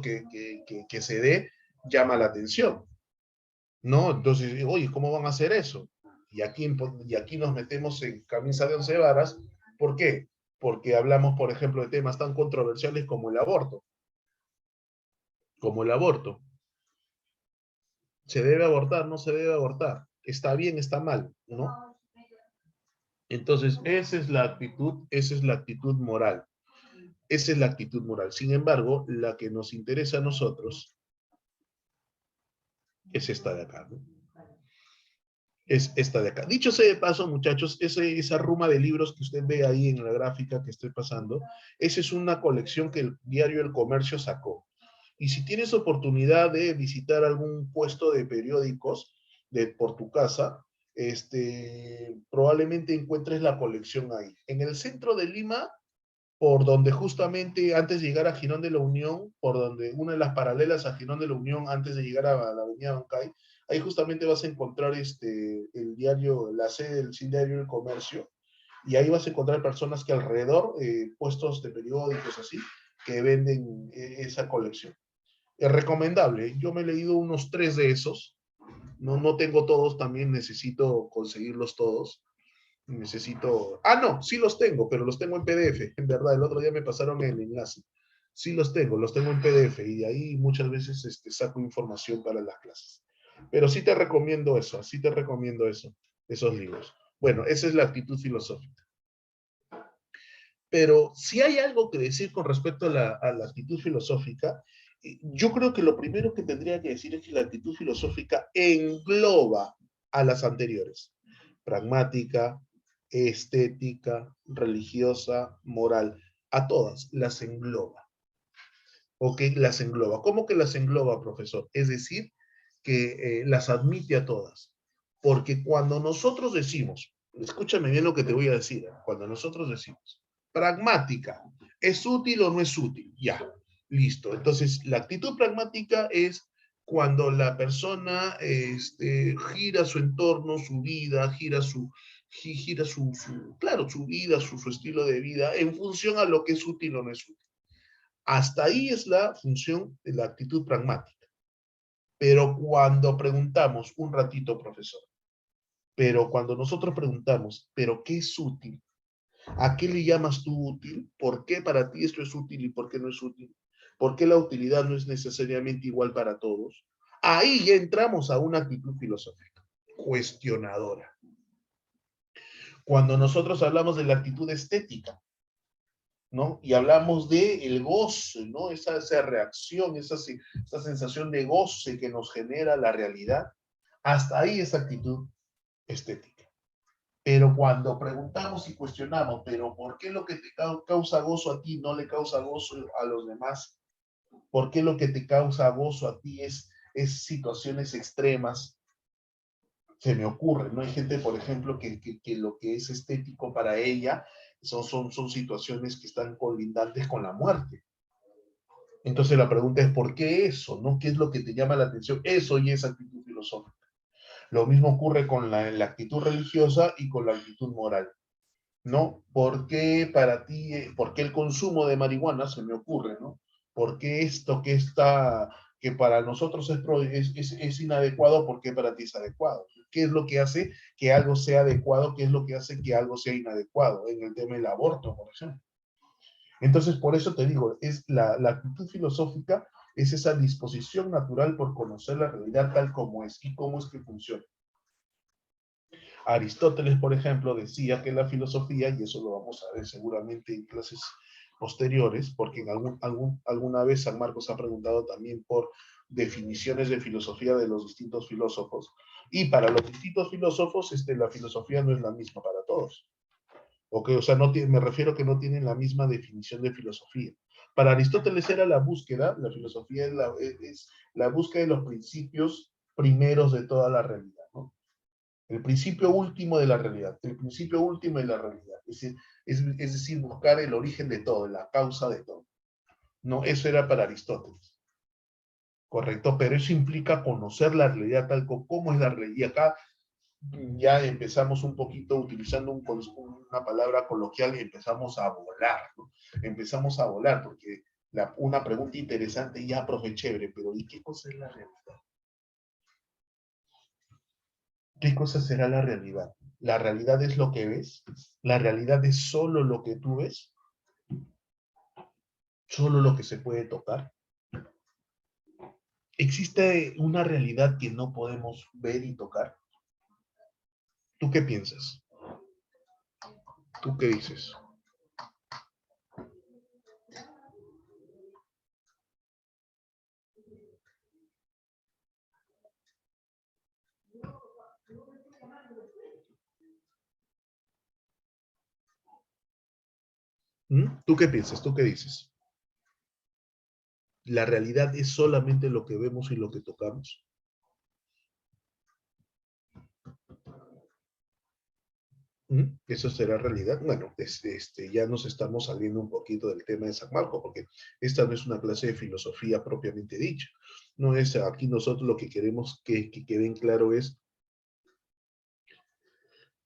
que se dé llama la atención, ¿no? Entonces, oye, ¿cómo van a hacer eso? Y aquí nos metemos en camisa de once varas. ¿Por qué? Porque hablamos, por ejemplo, de temas tan controversiales como el aborto. Como el aborto. ¿Se debe abortar? ¿No se debe abortar? ¿Está bien? ¿Está mal? ¿No? Entonces, esa es la actitud moral. Esa es la actitud moral. Sin embargo, la que nos interesa a nosotros es esta de acá, ¿no? Es esta de acá. Dicho sea de paso, muchachos, esa ruma de libros que usted ve ahí en la gráfica que estoy pasando, esa es una colección que el diario El Comercio sacó. Y si tienes oportunidad de visitar algún puesto de periódicos por tu casa, probablemente encuentres la colección ahí. En el centro de Lima, por donde justamente antes de llegar a Girón de la Unión, por donde una de las paralelas a Girón de la Unión, antes de llegar a la avenida Bancay, ahí justamente vas a encontrar el diario, la sede del diario El Comercio, y ahí vas a encontrar personas que alrededor, puestos de periódicos así, que venden esa colección. Es recomendable, yo me he leído unos 3 de esos, no tengo todos, también necesito conseguirlos todos, necesito... Ah, no, sí los tengo, pero los tengo en PDF. En verdad, el otro día me pasaron el enlace. Sí los tengo en PDF y de ahí muchas veces saco información para las clases. Pero sí te recomiendo eso, sí te recomiendo eso, esos libros. Bueno, esa es la actitud filosófica. Pero si hay algo que decir con respecto a la actitud filosófica, yo creo que lo primero que tendría que decir es que la actitud filosófica engloba a las anteriores. Pragmática, estética, religiosa, moral, a todas las engloba. ¿Ok? Las engloba. ¿Cómo que las engloba, profesor? Es decir, que las admite a todas. Porque cuando nosotros decimos, escúchame bien lo que te voy a decir, cuando nosotros decimos, pragmática, ¿es útil o no es útil? Ya, listo. Entonces, la actitud pragmática es cuando la persona gira su entorno, su vida, gira claro, su vida, su estilo de vida, en función a lo que es útil o no es útil. Hasta ahí es la función de la actitud pragmática. Pero cuando preguntamos, un ratito, profesor, pero cuando nosotros preguntamos, ¿pero qué es útil? ¿A qué le llamas tú útil? ¿Por qué para ti esto es útil y por qué no es útil? ¿Por qué la utilidad no es necesariamente igual para todos? Ahí ya entramos a una actitud filosófica, cuestionadora. Cuando nosotros hablamos de la actitud estética, ¿no? Y hablamos de el goce, ¿no? Esa reacción, esa sensación de goce que nos genera la realidad. Hasta ahí esa actitud estética. Pero cuando preguntamos y cuestionamos, pero ¿por qué lo que te causa gozo a ti no le causa gozo a los demás? ¿Por qué lo que te causa gozo a ti es situaciones extremas? Se me ocurre, ¿no? Hay gente, por ejemplo, que lo que es estético para ella son situaciones que están colindantes con la muerte. Entonces la pregunta es, ¿por qué eso? ¿No? ¿Qué es lo que te llama la atención? Eso y esa actitud filosófica. Lo mismo ocurre con la actitud religiosa y con la actitud moral, ¿no? ¿Por qué para ti, por qué el consumo de marihuana se me ocurre, ¿no? ¿Por qué esto que para nosotros es inadecuado, por qué para ti es adecuado? ¿Qué es lo que hace que algo sea adecuado? ¿Qué es lo que hace que algo sea inadecuado? En el tema del aborto, por ejemplo. Entonces, por eso te digo, es la actitud filosófica es esa disposición natural por conocer la realidad tal como es y cómo es que funciona. Aristóteles, por ejemplo, decía que la filosofía, y eso lo vamos a ver seguramente en clases posteriores, porque alguna vez San Marcos ha preguntado también por definiciones de filosofía de los distintos filósofos, y para los distintos filósofos la filosofía no es la misma para todos. Okay, o sea, me refiero que no tienen la misma definición de filosofía. Para Aristóteles era la búsqueda, la filosofía es la búsqueda de los principios primeros de toda la realidad, ¿no? El principio último de la realidad, el principio último de la realidad. Es decir, buscar el origen de todo, la causa de todo. No, eso era para Aristóteles. Correcto, pero eso implica conocer la realidad tal como es la realidad. Y acá ya empezamos un poquito utilizando una palabra coloquial y empezamos a volar, ¿no? Empezamos a volar porque una pregunta interesante, ya, profe, chévere, pero ¿y qué cosa es la realidad? ¿Qué cosa será la realidad? ¿La realidad es lo que ves? ¿La realidad es solo lo que tú ves? ¿Solo lo que se puede tocar? ¿Existe una realidad que no podemos ver y tocar? ¿Tú qué piensas? ¿Tú qué dices? ¿Tú qué piensas? ¿Tú qué dices? ¿La realidad es solamente lo que vemos y lo que tocamos? ¿Eso será realidad? Bueno, ya nos estamos saliendo un poquito del tema de San Marco, porque esta no es una clase de filosofía propiamente dicha. No es aquí nosotros lo que queremos que quede en claro es,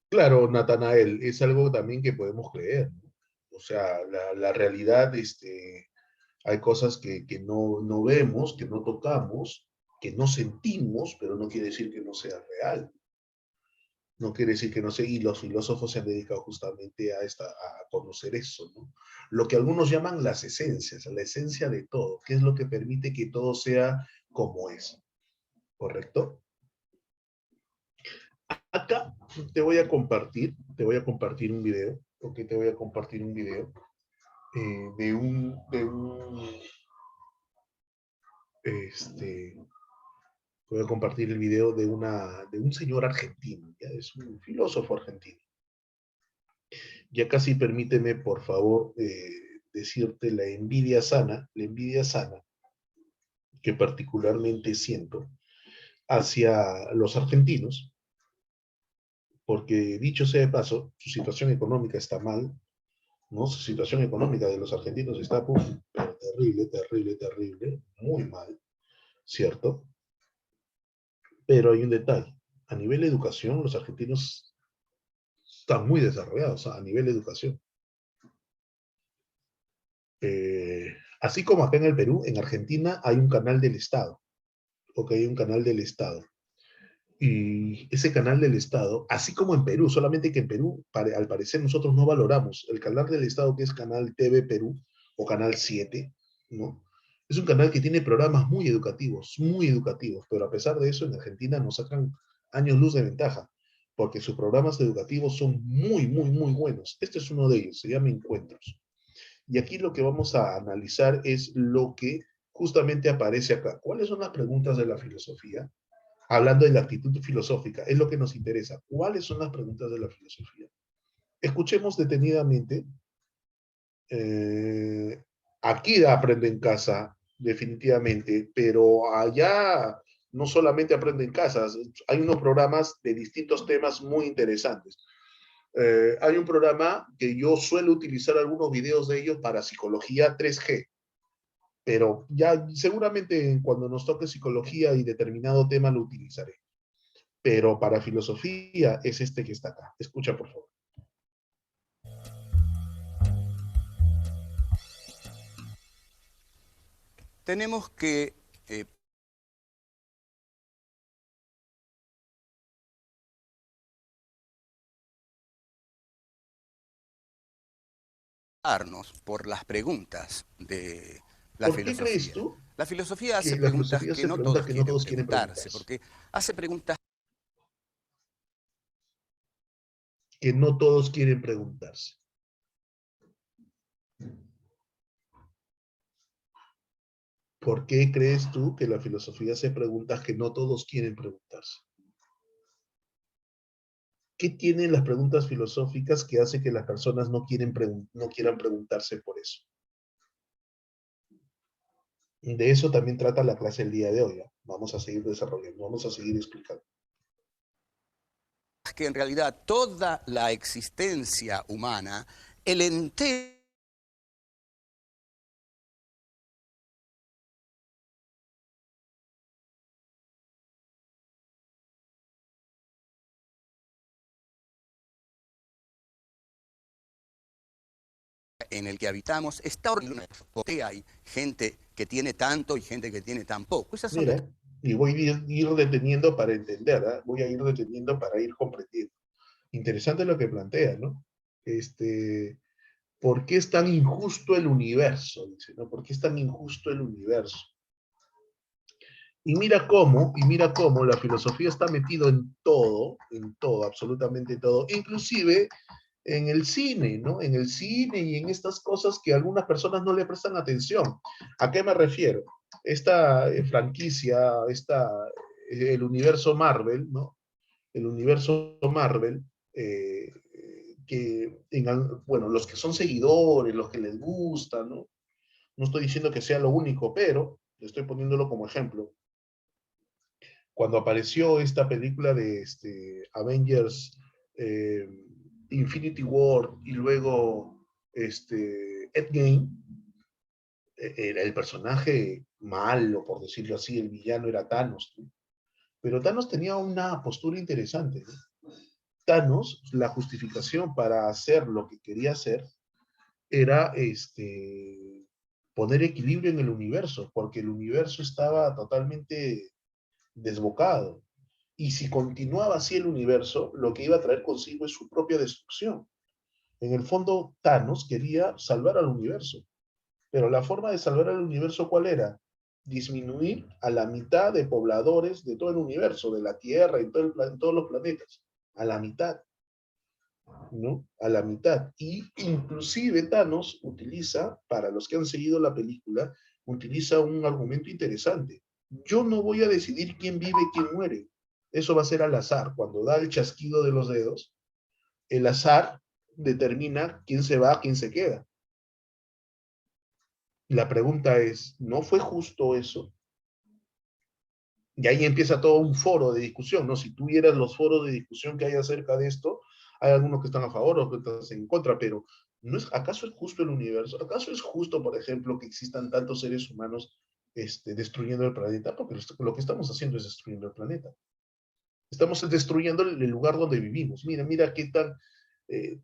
claro, Natanael, es algo también que podemos creer, ¿no? O sea, la realidad, hay cosas que no vemos, que no tocamos, que no sentimos, pero no quiere decir que no sea real. No quiere decir que no sé, y los filósofos se han dedicado justamente a conocer eso, ¿no? Lo que algunos llaman las esencias, la esencia de todo, que es lo que permite que todo sea como es, ¿correcto? Acá te voy a compartir un video, porque te voy a compartir un video este, voy a compartir el video de un señor argentino, ya es un filósofo argentino. Ya casi permíteme, por favor, decirte la envidia sana que particularmente siento hacia los argentinos, porque dicho sea de paso, su situación económica está mal, ¿no? Su situación económica de los argentinos está pero terrible, terrible, terrible, muy mal, ¿cierto? Pero hay un detalle. A nivel de educación, los argentinos están muy desarrollados, a nivel de educación. Así como acá en el Perú, en Argentina hay un canal del Estado, ok, hay un canal del Estado. Y ese canal del Estado, así como en Perú, solamente que en Perú, al parecer nosotros no valoramos el canal del Estado, que es Canal TV Perú o Canal 7, ¿no? Es un canal que tiene programas muy educativos, pero a pesar de eso en Argentina nos sacan años luz de ventaja, porque sus programas educativos son muy, muy, muy buenos. Este es uno de ellos, se llama Encuentros. Y aquí lo que vamos a analizar es lo que justamente aparece acá. ¿Cuáles son las preguntas de la filosofía? Hablando de la actitud filosófica, es lo que nos interesa. ¿Cuáles son las preguntas de la filosofía? Escuchemos detenidamente. Eh, Aquí aprende en casa, definitivamente, pero allá no solamente aprende en casa, hay unos programas de distintos temas muy interesantes. Hay un programa que yo suelo utilizar algunos videos de ellos para psicología 3G, pero ya seguramente cuando nos toque psicología y determinado tema lo utilizaré. Pero para filosofía es este que está acá. Escucha, por favor. Tenemos que por las preguntas de la ¿Por qué crees filosofía. tú La filosofía hace que la preguntas filosofía que hace no preguntas todos que no quieren todos quieren preguntarse, preguntarse? porque hace preguntas Que no todos quieren preguntarse. ¿Por qué crees tú que la filosofía hace preguntas que no todos quieren preguntarse? ¿Qué tienen las preguntas filosóficas que hace que las personas no quieran preguntarse por eso? De eso también trata la clase el día de hoy, ¿eh? Vamos a seguir desarrollando, vamos a seguir explicando. que en realidad toda la existencia humana, el entero en el que habitamos está ordenado. Porque hay gente que tiene tanto y gente que tiene tan poco. Esas son las... Mira, y voy a ir deteniendo para entender, ¿eh? Voy a ir deteniendo para ir comprendiendo. Interesante lo que plantea, ¿no? ¿Por qué es tan injusto el universo? Dice, ¿no? ¿Por qué es tan injusto el universo? Y mira cómo la filosofía está metido en todo, absolutamente todo, inclusive en el cine, ¿no? En el cine y en estas cosas que algunas personas no le prestan atención. ¿A qué me refiero? Esta franquicia, el universo Marvel, ¿no? El universo Marvel bueno, los que son seguidores, los que les gusta, ¿no? No estoy diciendo que sea lo único, pero estoy poniéndolo como ejemplo. Cuando apareció esta película de Avengers eh, Infinity War y luego Endgame, era el personaje malo, por decirlo así, el villano era Thanos, ¿no? Pero Thanos tenía una postura interesante, ¿no? Thanos, la justificación para hacer lo que quería hacer era poner equilibrio en el universo, porque el universo estaba totalmente desbocado. Y si continuaba así el universo, lo que iba a traer consigo es su propia destrucción. En el fondo, Thanos quería salvar al universo. Pero la forma de salvar al universo, ¿cuál era? Disminuir a la mitad de pobladores de todo el universo, de la Tierra, en todos los planetas. A la mitad. ¿No? A la mitad. Y inclusive Thanos utiliza, para los que han seguido la película, utiliza un argumento interesante. Yo no voy a decidir quién vive y quién muere. Eso va a ser al azar. Cuando da el chasquido de los dedos, el azar determina quién se va, quién se queda. La pregunta es, ¿no fue justo eso? Y ahí empieza todo un foro de discusión, ¿no? Si tú vieras los foros de discusión que hay acerca de esto, hay algunos que están a favor, otros que están en contra, pero ¿acaso es justo el universo? ¿Acaso es justo, por ejemplo, que existan tantos seres humanos destruyendo el planeta? Porque lo que estamos haciendo es destruyendo el planeta. Estamos destruyendo el lugar donde vivimos. Mira qué tan,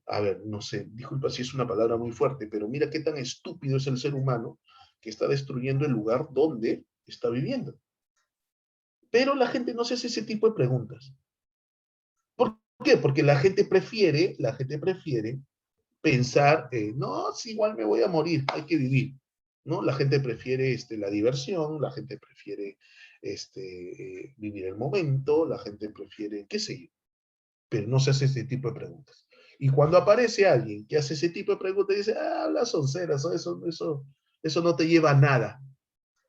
a ver, no sé, disculpa si es una palabra muy fuerte, pero mira qué tan estúpido es el ser humano que está destruyendo el lugar donde está viviendo. Pero la gente no se hace ese tipo de preguntas. ¿Por qué? Porque la gente prefiere pensar, no, si igual me voy a morir, hay que vivir, ¿no? La gente prefiere la diversión, la gente prefiere vivir el momento, la gente prefiere, qué sé yo, pero no se hace ese tipo de preguntas. Y cuando aparece alguien que hace ese tipo de preguntas, dice, las onceras, eso no te lleva a nada.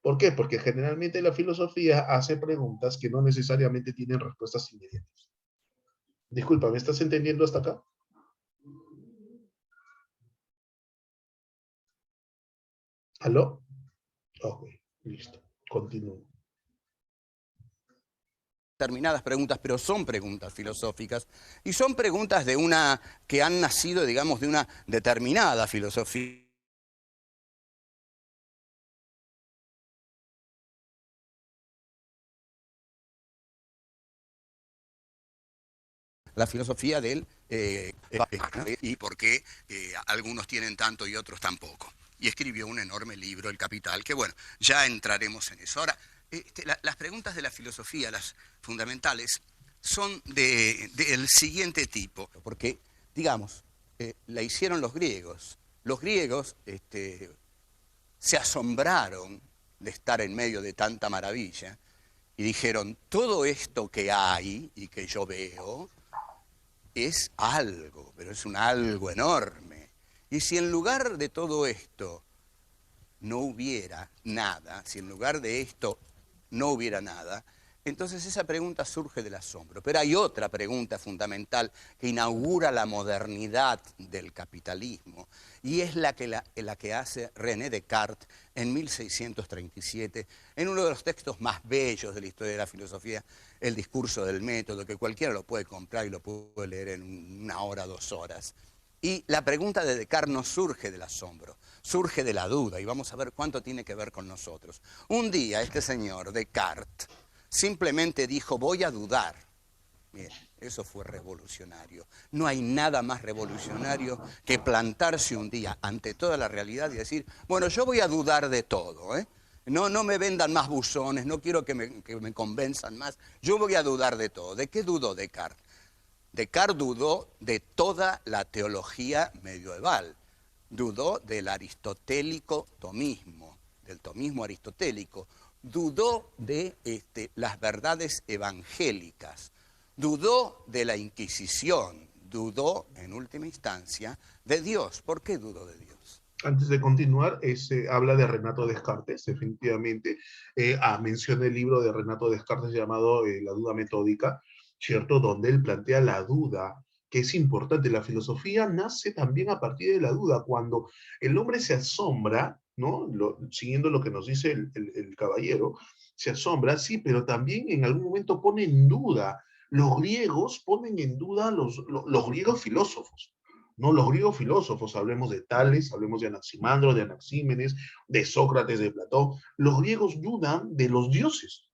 ¿Por qué? Porque generalmente la filosofía hace preguntas que no necesariamente tienen respuestas inmediatas. Disculpa, ¿me estás entendiendo hasta acá? ¿Aló? Ok, listo. Continúo. Determinadas preguntas, pero son preguntas filosóficas y son preguntas que han nacido, digamos, de una determinada filosofía. La filosofía del y por qué algunos tienen tanto y otros tan poco. Y escribió un enorme libro, El Capital, que bueno, ya entraremos en eso. Ahora, las preguntas de la filosofía, las fundamentales, son del siguiente tipo, porque, digamos, la hicieron los griegos. Los griegos se asombraron de estar en medio de tanta maravilla y dijeron, todo esto que hay y que yo veo es algo, pero es un algo enorme. Y si en lugar de todo esto no hubiera nada, si en lugar de esto no hubiera nada, entonces esa pregunta surge del asombro. Pero hay otra pregunta fundamental que inaugura la modernidad del capitalismo y es la que hace René Descartes en 1637 en uno de los textos más bellos de la historia de la filosofía, El discurso del método, que cualquiera lo puede comprar y lo puede leer en 1 hora, 2 horas. Y la pregunta de Descartes no surge del asombro, surge de la duda, y vamos a ver cuánto tiene que ver con nosotros. Un día este señor, Descartes, simplemente dijo, voy a dudar. Bien, eso fue revolucionario. No hay nada más revolucionario que plantarse un día ante toda la realidad y decir, bueno, yo voy a dudar de todo, ¿eh? No me vendan más buzones, no quiero que me convenzan más. Yo voy a dudar de todo. ¿De qué dudó Descartes? Descartes dudó de toda la teología medieval. Dudó del aristotélico tomismo, del tomismo aristotélico. Dudó de las verdades evangélicas. Dudó de la Inquisición. Dudó, en última instancia, de Dios. ¿Por qué dudó de Dios? Antes de continuar, habla de Renato Descartes, definitivamente. Menciona el libro de Renato Descartes llamado La duda metódica, ¿cierto? Donde él plantea la duda que es importante. La filosofía nace también a partir de la duda. Cuando el hombre se asombra, ¿no? Siguiendo lo que nos dice el caballero, se asombra, sí, pero también en algún momento pone en duda. Los griegos ponen en duda los griegos filósofos. No, los griegos filósofos, hablemos de Tales, hablemos de Anaximandro, de Anaxímenes, de Sócrates, de Platón. Los griegos dudan de los dioses.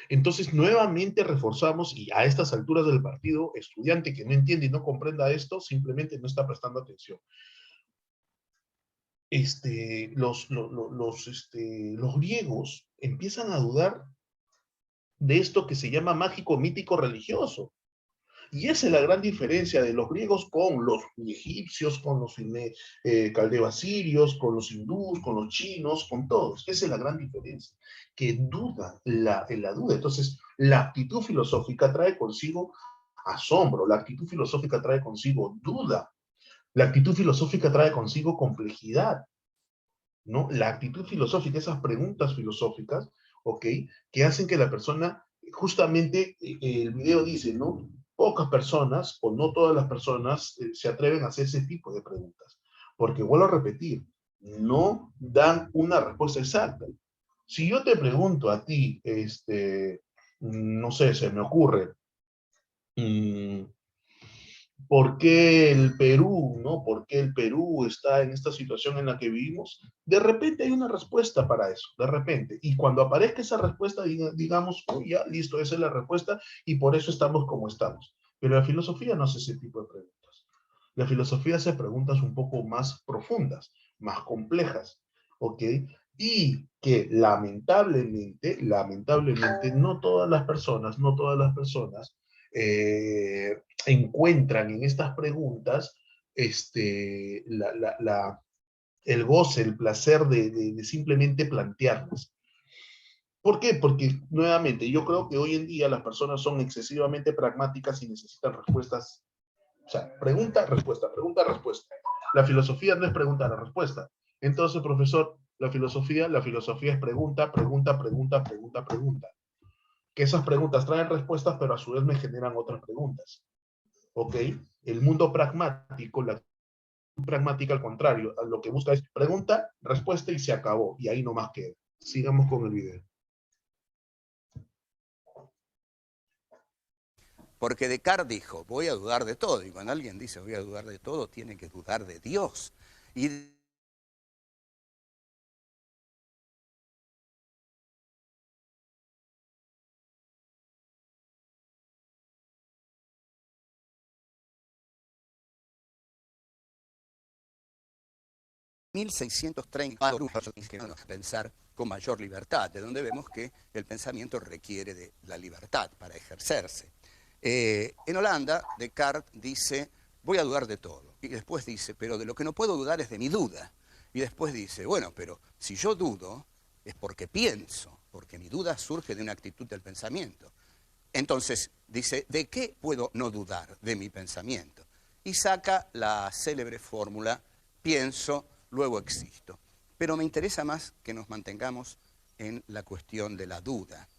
Entonces, nuevamente reforzamos, y a estas alturas del partido, estudiante que no entiende y no comprenda esto, simplemente no está prestando atención. Los griegos empiezan a dudar de esto que se llama mágico mítico religioso. Y esa es la gran diferencia de los griegos con los egipcios, con los caldeo-asirios, con los hindús, con los chinos, con todos. Esa es la gran diferencia, que duda la duda. Entonces, la actitud filosófica trae consigo asombro, la actitud filosófica trae consigo duda, la actitud filosófica trae consigo complejidad, ¿no? La actitud filosófica, esas preguntas filosóficas, ¿ok? Que hacen que la persona, justamente el video dice, ¿no? Pocas personas, o no todas las personas, se atreven a hacer ese tipo de preguntas. Porque, vuelvo a repetir, no dan una respuesta exacta. Si yo te pregunto a ti, no sé, se me ocurre, ¿por qué el Perú, no? ¿Por qué el Perú está en esta situación en la que vivimos? De repente hay una respuesta para eso, de repente. Y cuando aparezca esa respuesta, digamos, oh, ya, listo, esa es la respuesta y por eso estamos como estamos. Pero la filosofía no hace ese tipo de preguntas. La filosofía hace preguntas un poco más profundas, más complejas, ¿ok? Y que lamentablemente, no todas las personas encuentran en estas preguntas el goce, el placer de simplemente plantearlas. ¿Por qué? Porque, nuevamente, yo creo que hoy en día las personas son excesivamente pragmáticas y necesitan respuestas. O sea, pregunta, respuesta, pregunta, respuesta. La filosofía no es pregunta, la respuesta. Entonces, profesor, la filosofía es pregunta, pregunta, pregunta, pregunta, pregunta. Que esas preguntas traen respuestas, pero a su vez me generan otras preguntas. ¿Ok? El mundo pragmático, la pragmática al contrario, lo que busca es pregunta, respuesta y se acabó. Y ahí nomás queda. Sigamos con el video. Porque Descartes dijo, voy a dudar de todo. Y cuando alguien dice voy a dudar de todo, tiene que dudar de Dios. Y 1630 pensar con mayor libertad, de donde vemos que el pensamiento requiere de la libertad para ejercerse. En Holanda, Descartes dice, voy a dudar de todo. Y después dice, pero de lo que no puedo dudar es de mi duda. Y después dice, bueno, pero si yo dudo es porque pienso, porque mi duda surge de una actitud del pensamiento. Entonces, dice, ¿de qué puedo no dudar? De mi pensamiento. Y saca la célebre fórmula, pienso, luego existo. Pero me interesa más que nos mantengamos en la cuestión de la duda.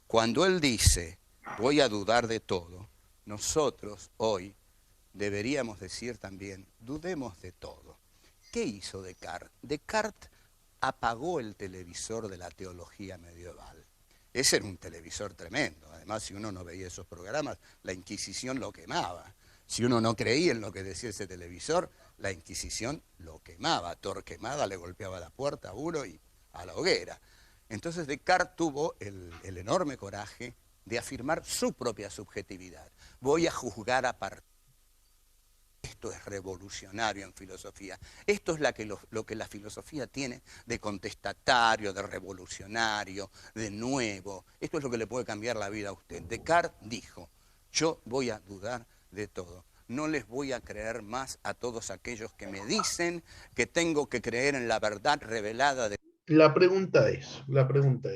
Cuando él dice, voy a dudar de todo, nosotros hoy deberíamos decir también, dudemos de todo. ¿Qué hizo Descartes? Descartes apagó el televisor de la teología medieval. Ese era un televisor tremendo. Además, si uno no veía esos programas, la Inquisición lo quemaba. Si uno no creía en lo que decía ese televisor, la Inquisición lo quemaba. Torquemada le golpeaba la puerta a uno y a la hoguera. Entonces Descartes tuvo el enorme coraje de afirmar su propia subjetividad. Voy a juzgar a partir. Esto es revolucionario en filosofía. Esto es lo que la filosofía tiene de contestatario, de revolucionario, de nuevo. Esto es lo que le puede cambiar la vida a usted. Descartes dijo, yo voy a dudar de todo. No les voy a creer más a todos aquellos que me dicen que tengo que creer en la verdad revelada de... La pregunta es,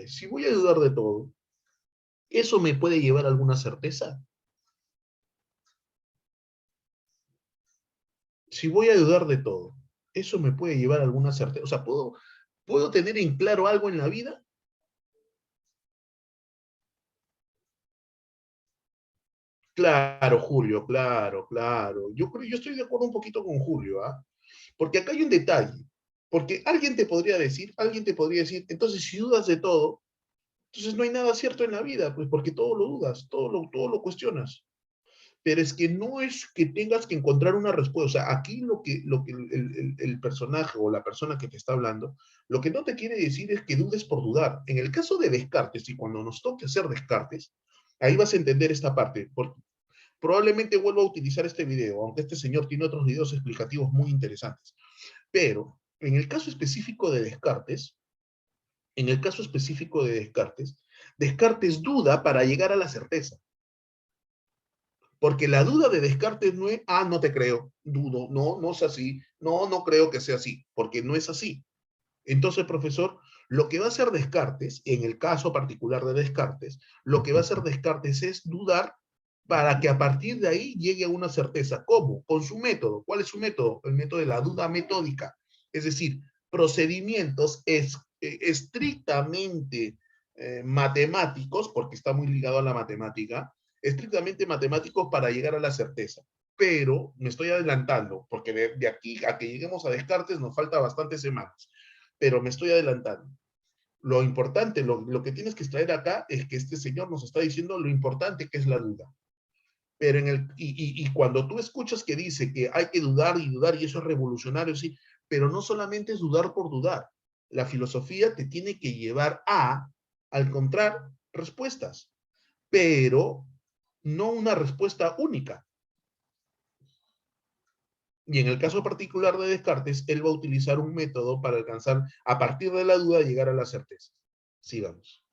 si voy a dudar de todo, ¿eso me puede llevar a alguna certeza? Si voy a dudar de todo, ¿eso me puede llevar a alguna certeza? O sea, ¿puedo tener en claro algo en la vida? Claro, Julio, claro, claro. Yo estoy de acuerdo un poquito con Julio, ¿ah? Porque acá hay un detalle. Porque alguien te podría decir, entonces si dudas de todo, entonces no hay nada cierto en la vida, pues porque todo lo dudas, todo lo cuestionas. Pero es que no es que tengas que encontrar una respuesta. O sea, aquí lo que el personaje o la persona que te está hablando, lo que no te quiere decir es que dudes por dudar. En el caso de Descartes, y cuando nos toque hacer Descartes, ahí vas a entender esta parte. Probablemente vuelva a utilizar este video, aunque este señor tiene otros videos explicativos muy interesantes. Pero en el caso específico de Descartes, en el caso específico de Descartes, Descartes duda para llegar a la certeza. Porque la duda de Descartes no es, no te creo, dudo, no es así, no creo que sea así, porque no es así. Entonces, profesor, lo que va a hacer Descartes, en el caso particular de Descartes, lo que va a hacer Descartes es dudar para que a partir de ahí llegue a una certeza. ¿Cómo? Con su método. ¿Cuál es su método? El método de la duda metódica. Es decir, procedimientos estrictamente matemáticos, porque está muy ligado a la matemática, estrictamente matemáticos para llegar a la certeza. Pero me estoy adelantando, porque de aquí a que lleguemos a Descartes nos falta bastantes semanas, pero me estoy adelantando. Lo importante, lo que tienes que extraer acá es que este señor nos está diciendo lo importante que es la duda. Pero y cuando tú escuchas que dice que hay que dudar y dudar, y eso es revolucionario, sí, pero no solamente es dudar por dudar. La filosofía te tiene que llevar a encontrar respuestas, pero no una respuesta única. Y en el caso particular de Descartes, él va a utilizar un método para alcanzar, a partir de la duda, llegar a la certeza. Sigamos.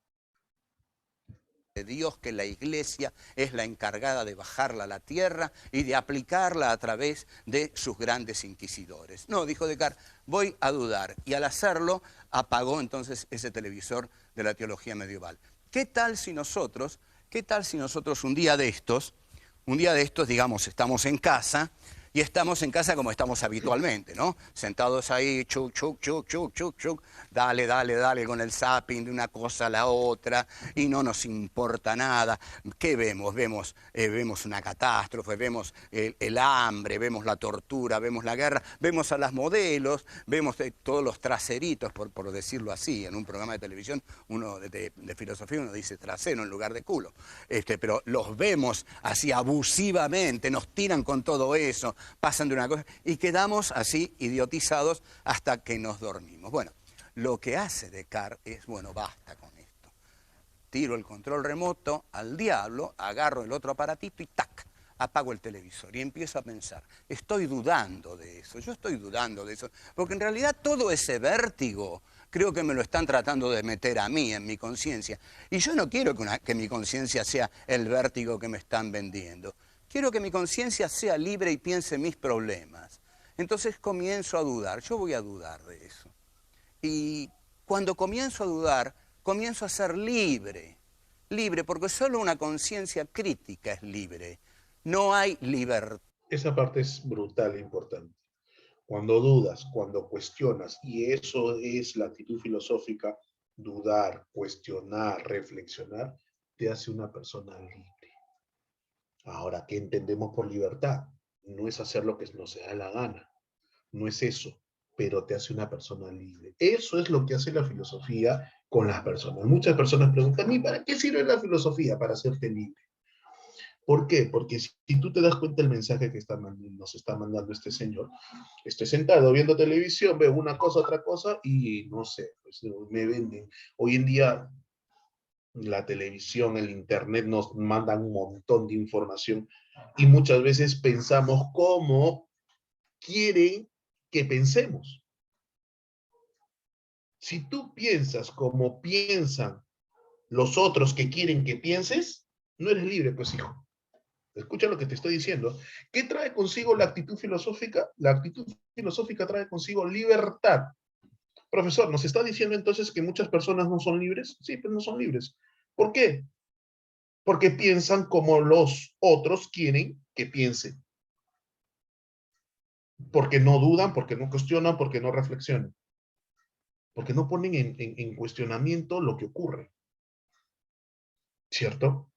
De Dios, que la Iglesia es la encargada de bajarla a la tierra y de aplicarla a través de sus grandes inquisidores. No, dijo Descartes, voy a dudar. Y al hacerlo, apagó entonces ese televisor de la teología medieval. ¿Qué tal si nosotros un día de estos, digamos, estamos en casa, y estamos en casa como estamos habitualmente, ¿no? Sentados ahí, chuc, chuc, chuc, chuc, chuc, chuc, dale, dale, dale con el zapping de una cosa a la otra y no nos importa nada. ¿Qué vemos? Vemos una catástrofe, vemos el hambre, vemos la tortura, vemos la guerra, vemos a las modelos, vemos todos los traseritos, por decirlo así. En un programa de televisión, uno de filosofía, uno dice trasero en lugar de culo. Pero los vemos así abusivamente, nos tiran con todo eso, pasan de una cosa y quedamos así idiotizados hasta que nos dormimos. Bueno, lo que hace Descartes es, bueno, basta con esto. Tiro el control remoto al diablo, agarro el otro aparatito y ¡tac! Apago el televisor y empiezo a pensar, estoy dudando de eso, yo estoy dudando de eso, porque en realidad todo ese vértigo creo que me lo están tratando de meter a mí, en mi conciencia. Y yo no quiero que mi conciencia sea el vértigo que me están vendiendo. Quiero que mi conciencia sea libre y piense mis problemas. Entonces comienzo a dudar, yo voy a dudar de eso. Y cuando comienzo a dudar, comienzo a ser libre. Libre, porque solo una conciencia crítica es libre. No hay libertad. Esa parte es brutal e importante. Cuando dudas, cuando cuestionas, y eso es la actitud filosófica, dudar, cuestionar, reflexionar, te hace una persona libre. Ahora, ¿qué entendemos por libertad? No es hacer lo que nos da la gana, no es eso, pero te hace una persona libre. Eso es lo que hace la filosofía con las personas. Muchas personas preguntan, ¿y para qué sirve la filosofía? Para hacerte libre. ¿Por qué? Porque si tú te das cuenta del mensaje que nos está mandando este señor, estoy sentado viendo televisión, veo una cosa, otra cosa, y no sé, pues me venden. Hoy en día la televisión, el internet nos mandan un montón de información y muchas veces pensamos cómo quieren que pensemos. Si tú piensas como piensan los otros que quieren que pienses, no eres libre, pues hijo. Escucha lo que te estoy diciendo. ¿Qué trae consigo la actitud filosófica? La actitud filosófica trae consigo libertad. Profesor, ¿nos está diciendo entonces que muchas personas no son libres? Sí, pues no son libres. ¿Por qué? Porque piensan como los otros quieren que piensen. Porque no dudan, porque no cuestionan, porque no reflexionan. Porque no ponen en cuestionamiento lo que ocurre. ¿Cierto?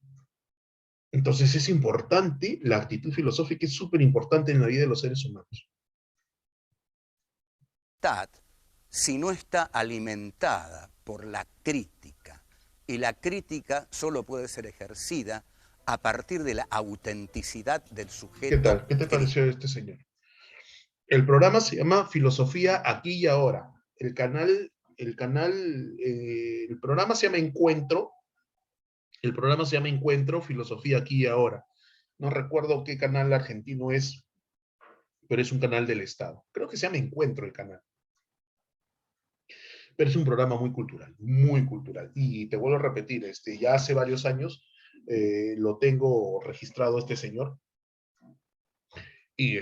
Entonces es importante, la actitud filosófica es súper importante en la vida de los seres humanos. Si no está alimentada por la crítica, y la crítica solo puede ser ejercida a partir de la autenticidad del ¿Qué sujeto tal? ¿Qué te pareció este señor? El programa se llama Filosofía Aquí y Ahora. El programa se llama Encuentro. El programa se llama Encuentro, Filosofía Aquí y Ahora. No recuerdo qué canal argentino es, pero es un canal del Estado. Creo que se llama Encuentro el canal. Pero es un programa muy cultural, muy cultural. Y te vuelvo a repetir, ya hace varios años lo tengo registrado este señor, y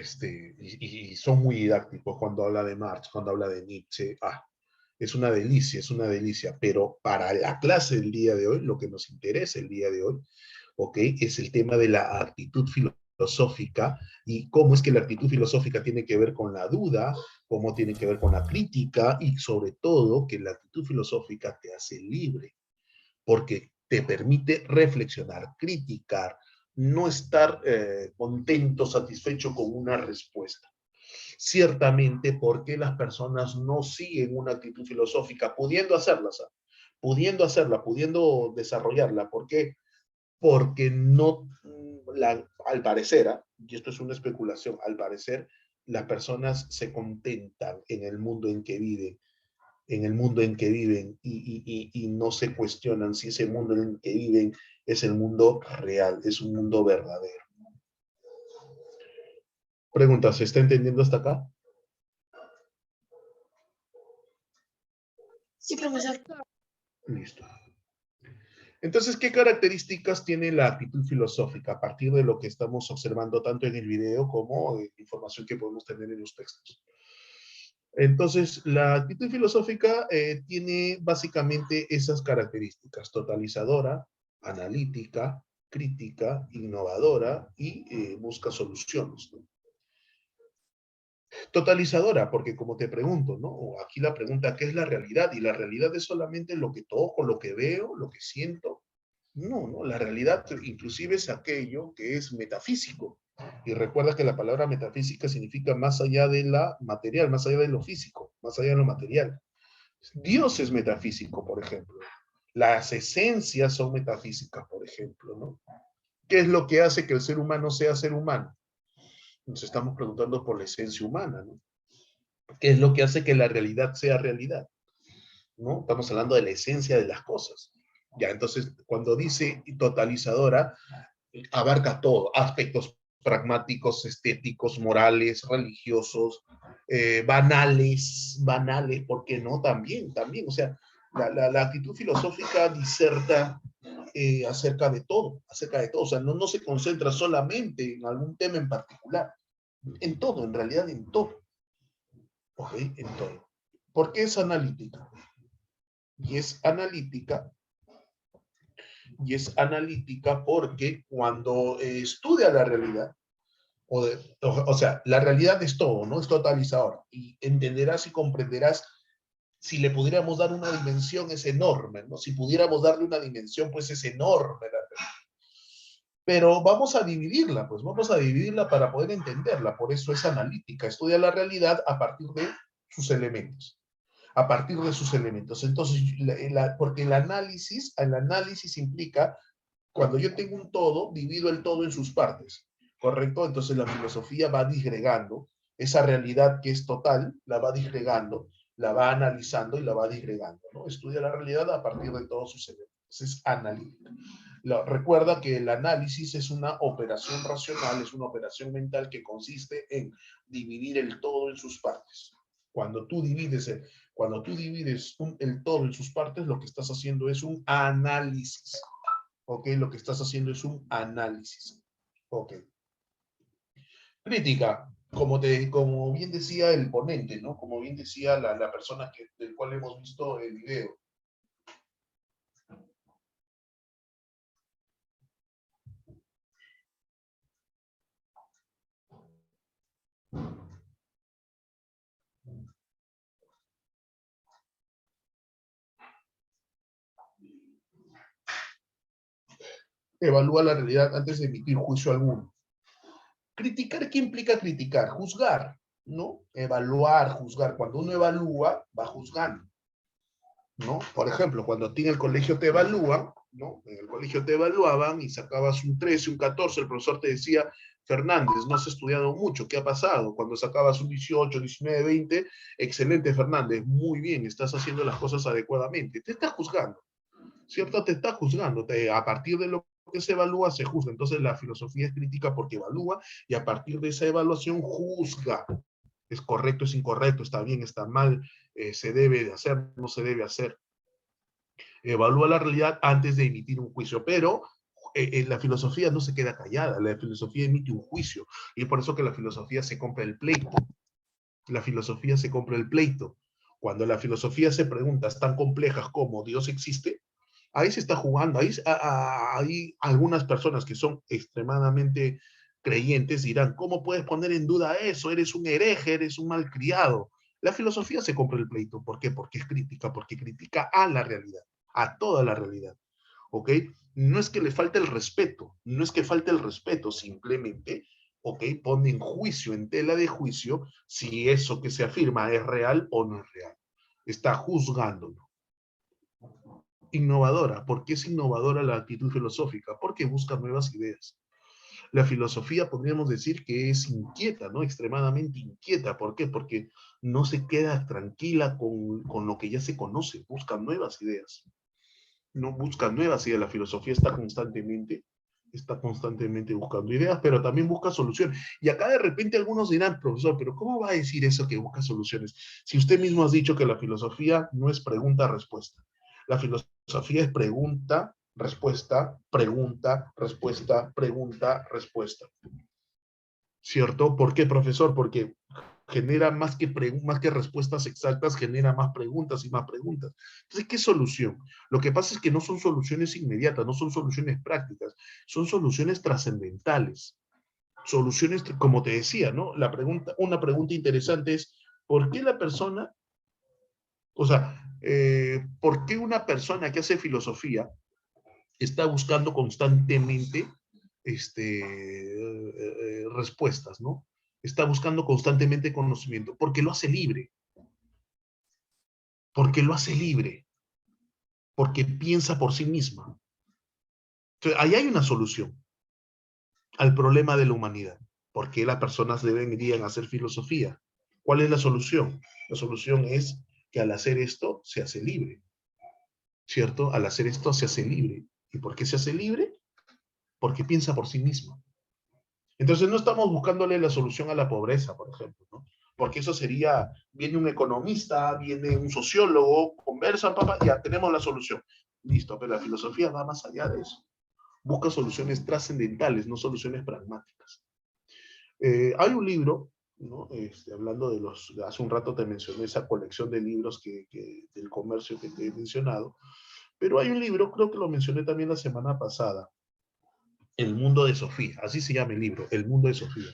son muy didácticos cuando habla de Marx, cuando habla de Nietzsche. Es una delicia, pero para la clase del día de hoy, lo que nos interesa el día de hoy, ¿ok? Es el tema de la actitud filosófica y cómo es que la actitud filosófica tiene que ver con la duda, cómo tiene que ver con la crítica y sobre todo que la actitud filosófica te hace libre, porque te permite reflexionar, criticar, no estar contento, satisfecho con una respuesta. Ciertamente porque las personas no siguen una actitud filosófica, pudiendo hacerla, ¿sabes? Pudiendo hacerla, pudiendo desarrollarla. ¿Por qué? Porque no, al parecer, y esto es una especulación, al parecer las personas se contentan en el mundo en que viven, y no se cuestionan si ese mundo en el que viven es el mundo real, es un mundo verdadero. Pregunta, ¿se está entendiendo hasta acá? Sí, profesor. Listo. Entonces, ¿qué características tiene la actitud filosófica a partir de lo que estamos observando tanto en el video como en información que podemos tener en los textos? Entonces, la actitud filosófica tiene básicamente esas características: totalizadora, analítica, crítica, innovadora y busca soluciones, ¿no? Totalizadora, porque como te pregunto, ¿no? Aquí la pregunta, ¿qué es la realidad? Y la realidad es solamente lo que toco, lo que veo, lo que siento. No, no, la realidad inclusive es aquello que es metafísico. Y recuerda que la palabra metafísica significa más allá de la material, más allá de lo físico, más allá de lo material. Dios es metafísico, por ejemplo. Las esencias son metafísicas, por ejemplo, ¿no? ¿Qué es lo que hace que el ser humano sea ser humano? Nos estamos preguntando por la esencia humana, ¿no? ¿Qué es lo que hace que la realidad sea realidad? ¿No? Estamos hablando de la esencia de las cosas. Ya, entonces, cuando dice totalizadora, abarca todo, aspectos pragmáticos, estéticos, morales, religiosos, banales, ¿por qué no? También, o sea, la actitud filosófica diserta acerca de todo, o sea, no se concentra solamente en algún tema en particular, en todo, en realidad en todo, ¿ok? En todo. ¿Por qué es analítica? Y es analítica porque cuando estudia la realidad, o sea, la realidad es todo, ¿no? Es totalizador. Y entenderás y comprenderás, si le pudiéramos dar una dimensión, es enorme, ¿no? Si pudiéramos darle una dimensión, pues es enorme la realidad. Pero vamos a dividirla para poder entenderla. Por eso es analítica, estudia la realidad a partir de sus elementos. A partir de sus elementos. Entonces, porque el análisis implica, cuando yo tengo un todo, divido el todo en sus partes, ¿correcto? Entonces la filosofía va disgregando esa realidad que es total, la va disgregando, la va analizando y la va disgregando, ¿no? Estudia la realidad a partir de todos sus elementos. Es analítica. Recuerda que el análisis es una operación racional, es una operación mental que consiste en dividir el todo en sus partes. Cuando tú divides el todo en sus partes, lo que estás haciendo es un análisis. ¿Ok? Lo que estás haciendo es un análisis. ¿Ok? Crítica, como bien decía el ponente, ¿no? Como bien decía la persona del cual hemos visto el video. evalúa la realidad antes de emitir juicio alguno. Criticar, ¿qué implica criticar? Juzgar, ¿no? Evaluar, juzgar. Cuando uno evalúa, va juzgando, ¿no? Por ejemplo, cuando a ti en el colegio te evalúan, ¿no? En el colegio te evaluaban y sacabas un 13, un 14, el profesor te decía, Fernández, no has estudiado mucho, ¿qué ha pasado? Cuando sacabas un 18, 19, 20, excelente Fernández, muy bien, estás haciendo las cosas adecuadamente. Te está juzgando, ¿cierto? Te está juzgando. A partir de lo que se evalúa, se juzga. Entonces la filosofía es crítica porque evalúa y a partir de esa evaluación juzga. Es correcto, es incorrecto, está bien, está mal, se debe de hacer, no se debe hacer. Evalúa la realidad antes de emitir un juicio, pero la filosofía no se queda callada, la filosofía emite un juicio, y es por eso que la filosofía se compra el pleito. La filosofía se compra el pleito. Cuando la filosofía se preguntas tan complejas como ¿Dios existe? Ahí se está jugando, hay algunas personas que son extremadamente creyentes dirán, ¿cómo puedes poner en duda eso? Eres un hereje, eres un malcriado. La filosofía se compra el pleito. ¿Por qué? Porque es crítica, porque critica a la realidad, a toda la realidad. ¿Ok? No es que le falte el respeto, no es que falte el respeto, simplemente, ¿ok? Pone en juicio, en tela de juicio, si eso que se afirma es real o no es real. Está juzgándolo. Innovadora. ¿Por qué es innovadora la actitud filosófica? Porque busca nuevas ideas. La filosofía podríamos decir que es inquieta, ¿no? Extremadamente inquieta. ¿Por qué? Porque no se queda tranquila con lo que ya se conoce, busca nuevas ideas. No busca nuevas ideas, la filosofía está constantemente buscando ideas, pero también busca soluciones. Y acá de repente algunos dirán, profesor, pero ¿cómo va a decir eso que busca soluciones? Si usted mismo ha dicho que la filosofía no es pregunta-respuesta. La filosofía es pregunta, respuesta, pregunta, respuesta, pregunta, respuesta. ¿Cierto? ¿Por qué, profesor? Porque genera más que respuestas exactas, genera más preguntas y más preguntas. Entonces, ¿qué solución? Lo que pasa es que no son soluciones inmediatas, no son soluciones prácticas, son soluciones trascendentales. Soluciones, como te decía, ¿no? Una pregunta interesante es, ¿por qué la persona, o sea, por qué una persona que hace filosofía está buscando constantemente respuestas, ¿no? Está buscando constantemente conocimiento, porque lo hace libre, porque lo hace libre, porque piensa por sí misma. Entonces, ahí hay una solución al problema de la humanidad. ¿Por qué las personas deberían hacer filosofía? ¿Cuál es la solución? La solución es que al hacer esto se hace libre, ¿cierto? Al hacer esto se hace libre. ¿Y por qué se hace libre? Porque piensa por sí misma. Entonces no estamos buscándole la solución a la pobreza, por ejemplo, ¿no? Porque eso sería, viene un economista, viene un sociólogo, conversan, papá, ya tenemos la solución. Listo, pero la filosofía va más allá de eso. Busca soluciones trascendentales, no soluciones pragmáticas. Hay un libro, ¿no? Hablando de hace un rato te mencioné esa colección de libros del comercio que te he mencionado, pero hay un libro, creo que lo mencioné también la semana pasada, El mundo de Sofía, así se llama el libro, El mundo de Sofía,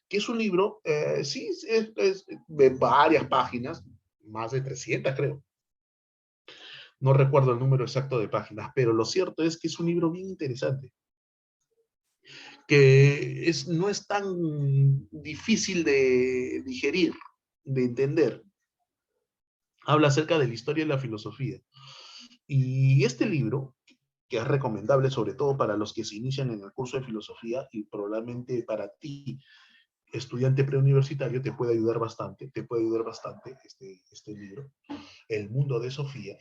que es un libro, sí, es de varias páginas, más de 300 creo. No recuerdo el número exacto de páginas, pero lo cierto es que es un libro bien interesante, que no es tan difícil de digerir, de entender. Habla acerca de la historia de la filosofía. Y este libro, que es recomendable sobre todo para los que se inician en el curso de filosofía y probablemente para ti, estudiante preuniversitario, te puede ayudar bastante este libro, El mundo de Sofía,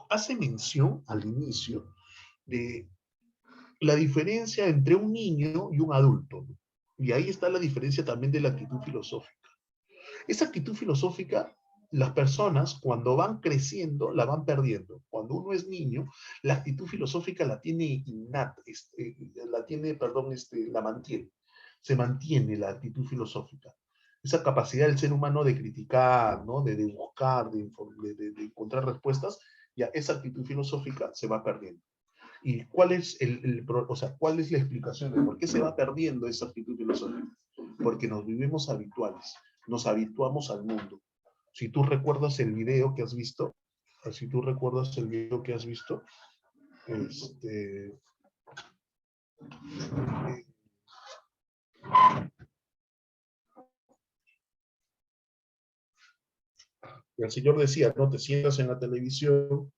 hace mención al inicio de la diferencia entre un niño y un adulto. Y ahí está la diferencia también de la actitud filosófica. Esa actitud filosófica, las personas cuando van creciendo la van perdiendo. Cuando uno es niño, la actitud filosófica la tiene innata, la mantiene. Se mantiene la actitud filosófica. Esa capacidad del ser humano de criticar, ¿no? de buscar, de encontrar respuestas, ya esa actitud filosófica se va perdiendo. ¿Y cuál es cuál es la explicación de por qué se va perdiendo esa actitud filosófica? Porque nos vivimos habituales, nos habituamos al mundo. Si tú recuerdas el video que has visto, Este, el señor decía, ¿no? Te sientas en la televisión,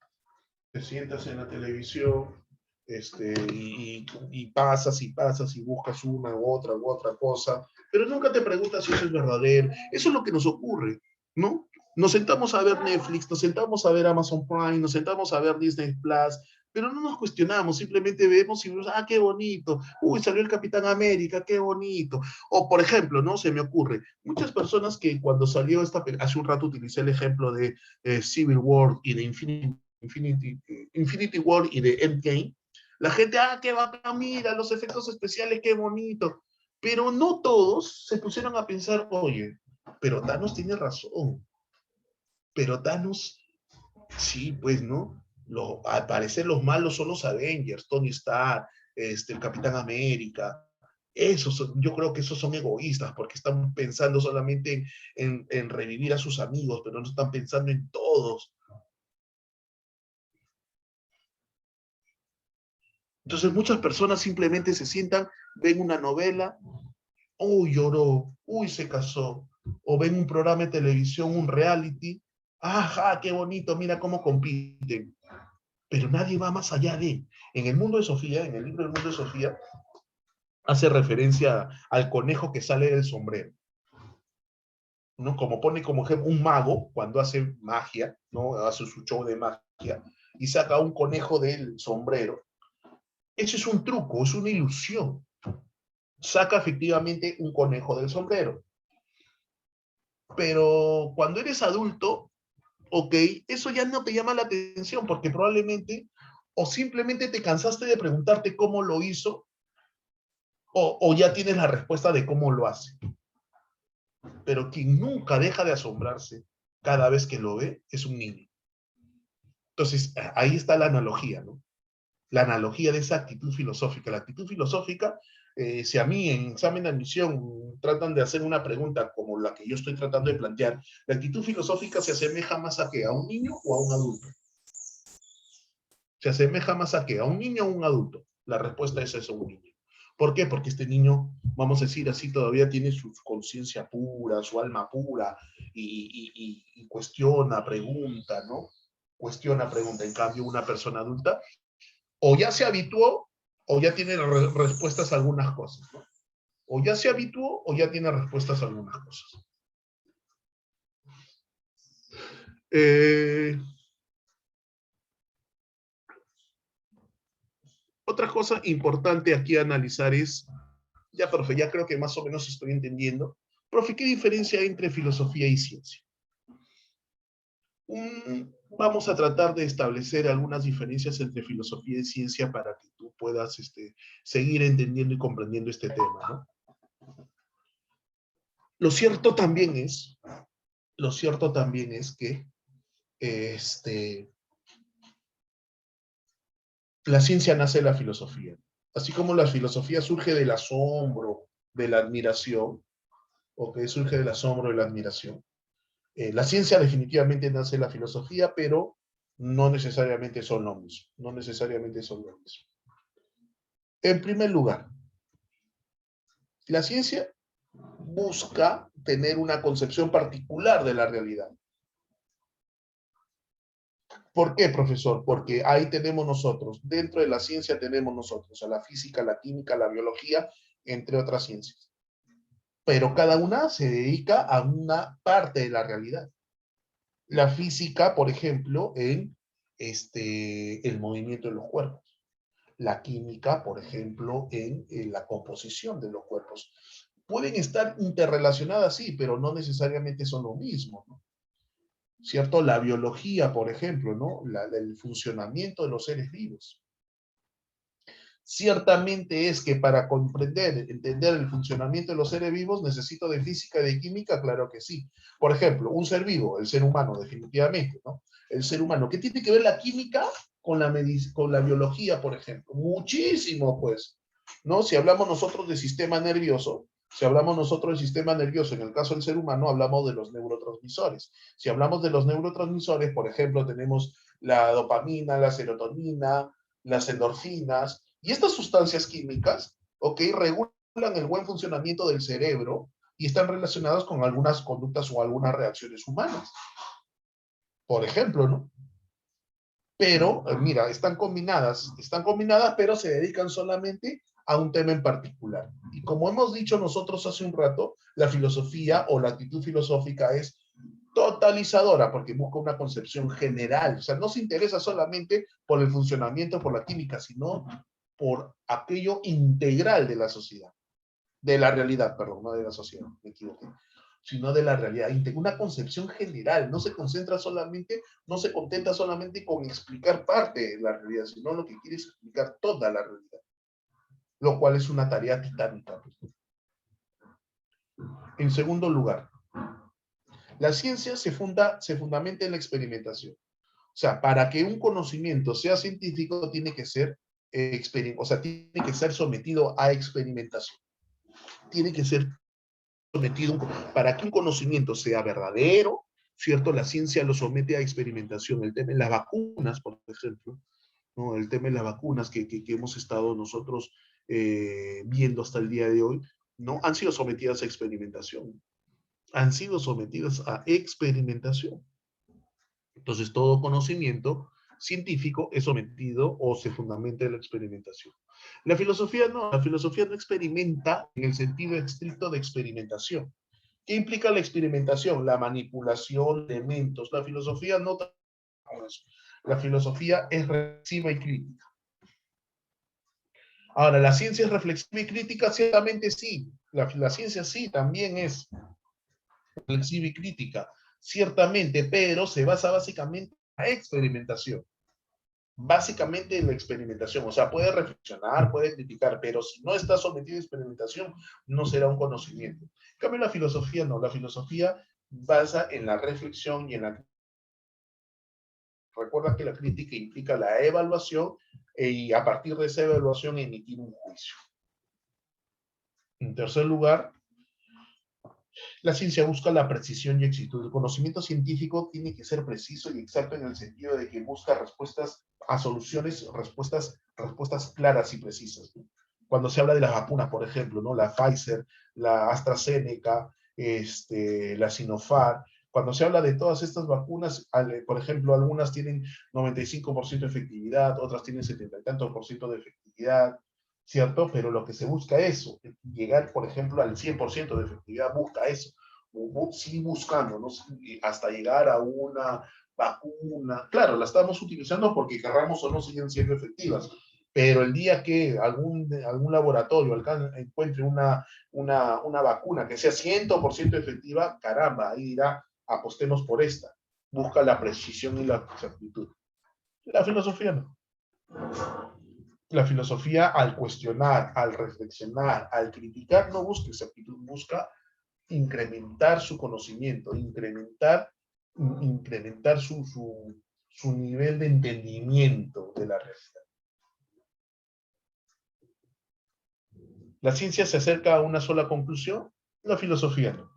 y pasas y pasas y buscas una u otra cosa, pero nunca te preguntas si eso es verdadero. Eso es lo que nos ocurre, ¿no? Nos sentamos a ver Netflix, nos sentamos a ver Amazon Prime, nos sentamos a ver Disney Plus, pero no nos cuestionamos, simplemente vemos y vemos, ah, qué bonito, uy, salió el Capitán América, qué bonito. O, por ejemplo, ¿no? Se me ocurre, muchas personas que cuando salió hace un rato utilicé el ejemplo de Civil War y de Infinity War y de Endgame, la gente, ah, qué bacán, mira, los efectos especiales, qué bonito. Pero no todos se pusieron a pensar, oye, pero Thanos tiene razón. Pero Thanos, sí, pues, ¿no? Al parecer los malos son los Avengers, Tony Stark, el Capitán América. Yo creo que esos son egoístas porque están pensando solamente en revivir a sus amigos, pero no están pensando en todos. Entonces muchas personas simplemente se sientan, ven una novela, uy, lloró, uy, se casó, o ven un programa de televisión, un reality, ajá, qué bonito, mira cómo compiten. Pero nadie va más allá de. En el mundo de Sofía, en el libro del mundo de Sofía, hace referencia al conejo que sale del sombrero, ¿no? Como pone como ejemplo un mago cuando hace magia, ¿no? Hace su show de magia y saca un conejo del sombrero. Ese es un truco, es una ilusión. Saca efectivamente un conejo del sombrero. Pero cuando eres adulto, ok, eso ya no te llama la atención porque probablemente o simplemente te cansaste de preguntarte cómo lo hizo o ya tienes la respuesta de cómo lo hace. Pero quien nunca deja de asombrarse cada vez que lo ve es un niño. Entonces, ahí está la analogía, ¿no? La analogía de esa actitud filosófica. La actitud filosófica, si a mí en examen de admisión tratan de hacer una pregunta como la que yo estoy tratando de plantear, la actitud filosófica se asemeja más a ¿qué? ¿A un niño o a un adulto? ¿Se asemeja más a qué? ¿A un niño o a un adulto? La respuesta es eso, un niño. ¿Por qué? Porque este niño, vamos a decir así, todavía tiene su conciencia pura, su alma pura, y cuestiona, pregunta, ¿no? Cuestiona, pregunta. En cambio, una persona adulta o ya se habituó o ya tiene respuestas a algunas cosas, ¿no? O ya se habituó o ya tiene respuestas a algunas cosas. Otra cosa importante aquí a analizar es, ya profe, ya creo que más o menos estoy entendiendo, profe, ¿qué diferencia hay entre filosofía y ciencia? Vamos a tratar de establecer algunas diferencias entre filosofía y ciencia para que tú puedas seguir entendiendo y comprendiendo este tema, ¿no? Lo cierto también es que la ciencia nace de la filosofía. Así como la filosofía surge del asombro, de la admiración, surge del asombro de la admiración. La ciencia definitivamente nace de la filosofía, pero no necesariamente son lo mismo. No necesariamente son lo mismo. En primer lugar, la ciencia busca tener una concepción particular de la realidad. ¿Por qué, profesor? Porque ahí tenemos nosotros, dentro de la ciencia tenemos nosotros, a la física, la química, la biología, entre otras ciencias. Pero cada una se dedica a una parte de la realidad. La física, por ejemplo, en el movimiento de los cuerpos. La química, por ejemplo, en la composición de los cuerpos. Pueden estar interrelacionadas, sí, pero no necesariamente son lo mismo, ¿no? ¿Cierto? La biología, por ejemplo, ¿no? El funcionamiento de los seres vivos. Ciertamente es que para entender el funcionamiento de los seres vivos, necesito de física y de química, claro que sí. Por ejemplo, un ser vivo, el ser humano, definitivamente, ¿no? El ser humano, ¿qué tiene que ver la química con la biología, por ejemplo? Muchísimo, pues, ¿no? Si hablamos nosotros de sistema nervioso, en el caso del ser humano, hablamos de los neurotransmisores. Si hablamos de los neurotransmisores, por ejemplo, tenemos la dopamina, la serotonina, las endorfinas, y estas sustancias químicas, ¿ok? Regulan el buen funcionamiento del cerebro y están relacionadas con algunas conductas o algunas reacciones humanas. Por ejemplo, ¿no? Pero, mira, están combinadas, pero se dedican solamente a un tema en particular. Y como hemos dicho nosotros hace un rato, la filosofía o la actitud filosófica es totalizadora porque busca una concepción general. O sea, no se interesa solamente por el funcionamiento, por la química, sino por aquello integral de la sociedad, de la realidad, perdón, no de la sociedad, me equivoqué, sino de la realidad. Una concepción general, no se concentra solamente, no se contenta solamente con explicar parte de la realidad, sino lo que quiere es explicar toda la realidad, lo cual es una tarea titánica. En segundo lugar, la ciencia se fundamenta en la experimentación. O sea, para que un conocimiento sea científico, tiene que ser, tiene que ser sometido a experimentación. Tiene que ser sometido, para que un conocimiento sea verdadero, ¿cierto? La ciencia lo somete a experimentación. El tema de las vacunas, por ejemplo, ¿no? El tema de las vacunas que hemos estado nosotros viendo hasta el día de hoy, ¿no? Han sido sometidas a experimentación. Han sido sometidas a experimentación. Entonces, todo conocimiento científico es sometido o se fundamenta en la experimentación. La filosofía no experimenta en el sentido estricto de experimentación. ¿Qué implica la experimentación? La manipulación de elementos. La filosofía no trabaja con eso. La filosofía es reflexiva y crítica. Ahora, ¿la ciencia es reflexiva y crítica? Ciertamente sí. La ciencia sí, también es reflexiva y crítica. Ciertamente, pero se basa básicamente en la experimentación. Básicamente en la experimentación. O sea, puede reflexionar, puede criticar, pero si no está sometido a experimentación, no será un conocimiento. En cambio, la filosofía no. La filosofía basa en la reflexión y en la... Recuerda que la crítica implica la evaluación y a partir de esa evaluación emitir un juicio. En tercer lugar, la ciencia busca la precisión y exactitud. El conocimiento científico tiene que ser preciso y exacto en el sentido de que busca respuestas a soluciones, respuestas claras y precisas. Cuando se habla de las vacunas, por ejemplo, ¿no? La Pfizer, la AstraZeneca, la Sinopharm, cuando se habla de todas estas vacunas, por ejemplo, algunas tienen 95% de efectividad, otras tienen 70 y tantos por ciento de efectividad, ¿cierto? Pero lo que se busca es eso, llegar, por ejemplo, al 100% de efectividad, busca eso, sigue buscando, ¿no? Hasta llegar a una vacuna. Claro, la estamos utilizando porque querramos o no siguen siendo efectivas, pero el día que algún laboratorio encuentre una vacuna que sea 100% efectiva, caramba, ahí dirá, apostemos por esta. Busca la precisión y la exactitud. La filosofía no. La filosofía, al cuestionar, al reflexionar, al criticar, no busca exactitud, busca incrementar su conocimiento, incrementar su nivel de entendimiento de la realidad. ¿La ciencia se acerca a una sola conclusión? La filosofía no.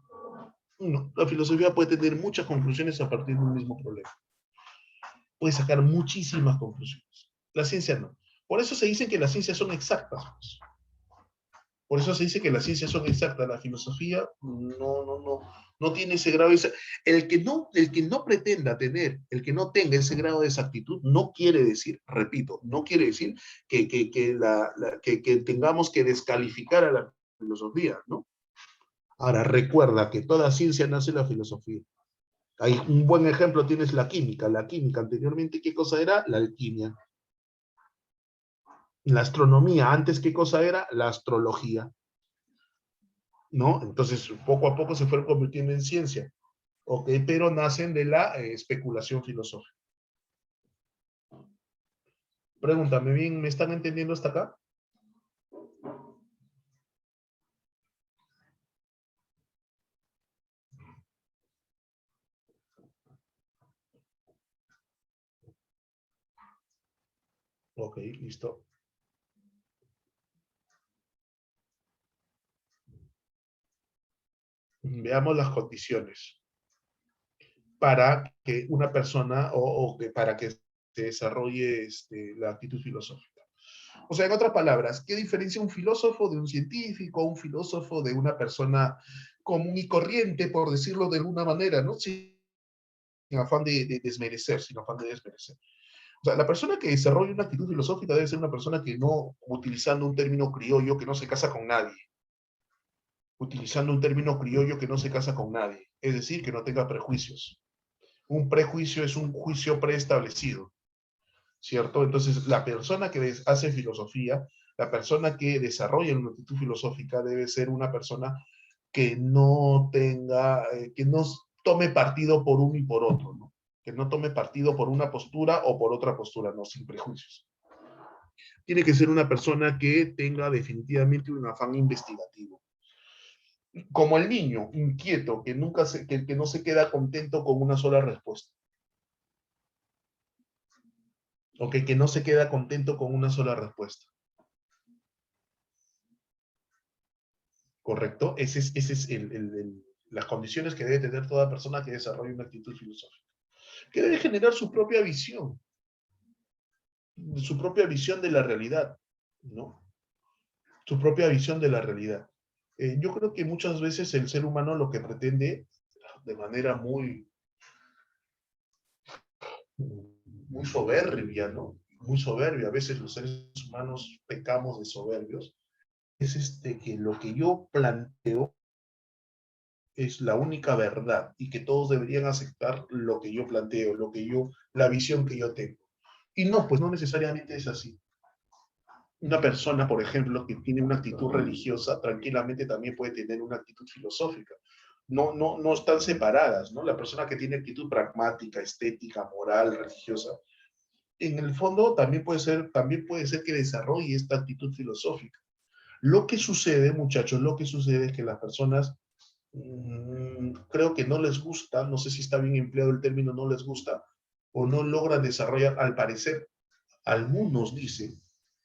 No, la filosofía puede tener muchas conclusiones a partir de un mismo problema. Puede sacar muchísimas conclusiones. La ciencia no. Por eso se dice que las ciencias son exactas. Pues. Por eso se dice que las ciencias son exactas. La filosofía no tiene ese grado de... El que no pretenda tener, el que no tenga ese grado de exactitud, no quiere decir, repito, no quiere decir que tengamos que descalificar a la filosofía, ¿no? Ahora, recuerda que toda ciencia nace en la filosofía. Hay un buen ejemplo, tienes la química. La química, anteriormente, ¿qué cosa era? La alquimia. La astronomía, antes, ¿qué cosa era? La astrología. ¿No? Entonces, poco a poco se fueron convirtiendo en ciencia. ¿Ok? Pero nacen de la especulación filosófica. Pregúntame bien, ¿me están entendiendo hasta acá? Ok, listo. Veamos las condiciones para que una persona o que para que se desarrolle la actitud filosófica. O sea, en otras palabras, ¿qué diferencia un filósofo de un científico, un filósofo de una persona común y corriente, por decirlo de alguna manera, ¿no? Sin afán de desmerecer, sin afán de desmerecer. O sea, la persona que desarrolla una actitud filosófica debe ser una persona que no, utilizando un término criollo, que no se casa con nadie. Utilizando un término criollo que no se casa con nadie. Es decir, que no tenga prejuicios. Un prejuicio es un juicio preestablecido, ¿cierto? Entonces, la persona que hace filosofía, la persona que desarrolla una actitud filosófica debe ser una persona que no tenga, que no tome partido por uno y por otro, ¿no? Que no tome partido por una postura o por otra postura, no, sin prejuicios. Tiene que ser una persona que tenga definitivamente un afán investigativo. Como el niño inquieto que, que no se queda contento con una sola respuesta. Ok, que no se queda contento con una sola respuesta. ¿Correcto? Ese es las condiciones que debe tener toda persona que desarrolle una actitud filosófica. Que debe generar su propia visión de la realidad, ¿no? Su propia visión de la realidad. Yo creo que muchas veces el ser humano lo que pretende, de manera muy soberbia, ¿no? Muy soberbia, a veces los seres humanos pecamos de soberbios, es que lo que yo planteo es la única verdad y que todos deberían aceptar lo que yo planteo, la visión que yo tengo. Y no, pues no necesariamente es así. Una persona, por ejemplo, que tiene una actitud religiosa, tranquilamente también puede tener una actitud filosófica. No están separadas, ¿no? La persona que tiene actitud pragmática, estética, moral, religiosa, en el fondo también puede ser que desarrolle esta actitud filosófica. Lo que sucede, muchachos, lo que sucede es que las personas creo que no les gusta, no sé si está bien empleado el término no les gusta, o no logran desarrollar, al parecer, algunos dicen,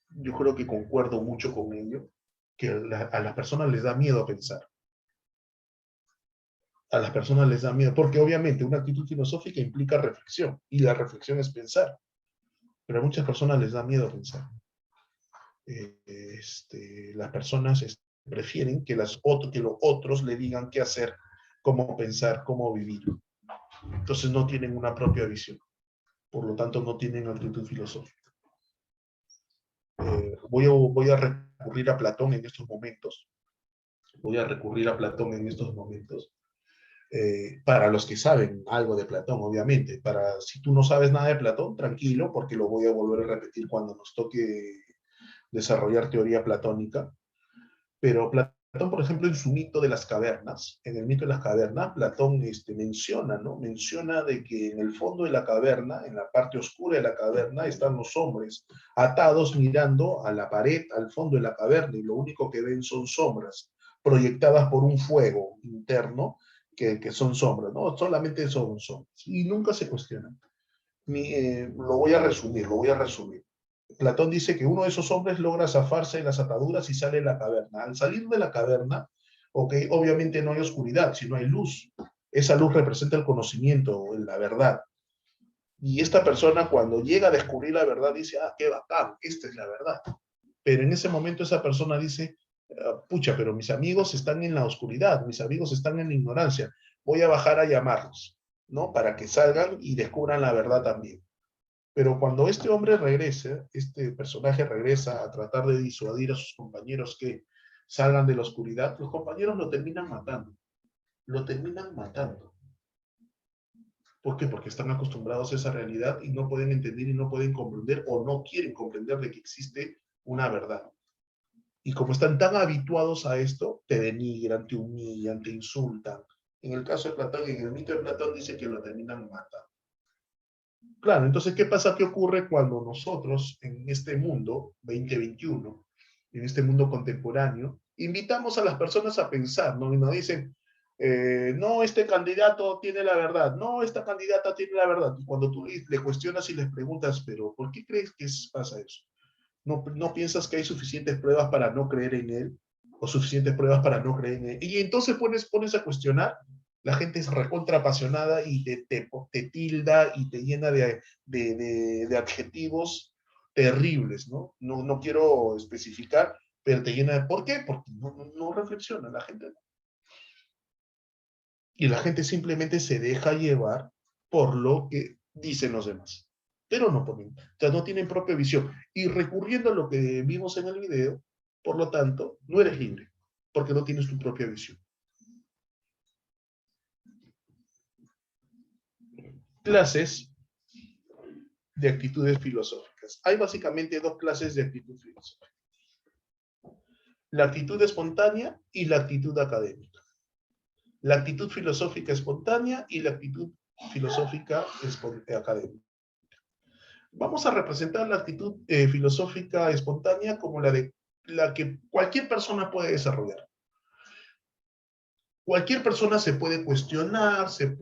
yo creo que concuerdo mucho con ello, que a las personas les da miedo pensar. A las personas les da miedo, porque obviamente una actitud filosófica implica reflexión, y la reflexión es pensar, pero a muchas personas les da miedo pensar. Las personas prefieren que los otros le digan qué hacer, cómo pensar, cómo vivir. Entonces no tienen una propia visión. Por lo tanto, no tienen actitud filosófica. Voy a recurrir a Platón en estos momentos. Para los que saben algo de Platón, obviamente. Si tú no sabes nada de Platón, tranquilo, porque lo voy a volver a repetir cuando nos toque desarrollar teoría platónica. Pero Platón, por ejemplo, en su mito de las cavernas, en el mito de las cavernas, Platón menciona, ¿no? Menciona de que en el fondo de la caverna, en la parte oscura de la caverna, están los hombres atados mirando a la pared, al fondo de la caverna, y lo único que ven son sombras, proyectadas por un fuego interno, que son sombras, ¿no? Solamente son sombras. Y nunca se cuestionan. Lo voy a resumir. Platón dice que uno de esos hombres logra zafarse de las ataduras y sale de la caverna. Al salir de la caverna, okay, obviamente no hay oscuridad, sino hay luz. Esa luz representa el conocimiento, la verdad. Y esta persona cuando llega a descubrir la verdad dice, qué bacán, esta es la verdad. Pero en ese momento esa persona dice, pucha, pero mis amigos están en la oscuridad, mis amigos están en la ignorancia. Voy a bajar a llamarlos, ¿no? Para que salgan y descubran la verdad también. Pero cuando este hombre regresa, este personaje regresa a tratar de disuadir a sus compañeros que salgan de la oscuridad, los compañeros lo terminan matando. ¿Por qué? Porque están acostumbrados a esa realidad y no pueden entender y no pueden comprender o no quieren comprender de que existe una verdad. Y como están tan habituados a esto, te denigran, te humillan, te insultan. En el caso de Platón, en el mito de Platón dice que lo terminan matando. Claro, entonces, ¿qué pasa? ¿Qué ocurre cuando nosotros, en este mundo 2021, en este mundo contemporáneo, invitamos a las personas a pensar, ¿no? Y nos dicen, no, este candidato tiene la verdad, no, esta candidata tiene la verdad. Y cuando tú le cuestionas y les preguntas, pero ¿por qué crees que pasa eso? ¿No piensas que hay suficientes pruebas para no creer en él? ¿O suficientes pruebas para no creer en él? Y entonces pones a cuestionar, La gente es recontra apasionada y te tilda y te llena de adjetivos terribles, ¿no? No quiero especificar, pero te llena de... ¿Por qué? Porque no reflexiona la gente. Y la gente simplemente se deja llevar por lo que dicen los demás. Pero no ponen, o sea, no tienen propia visión. Y recurriendo a lo que vimos en el video, por lo tanto, no eres libre, porque no tienes tu propia visión. Clases de actitudes filosóficas. Hay básicamente dos clases de actitud filosófica. La actitud espontánea y la actitud académica. La actitud filosófica espontánea y la actitud filosófica académica. Vamos a representar la actitud filosófica espontánea como la que cualquier persona puede desarrollar. Cualquier persona se puede cuestionar, se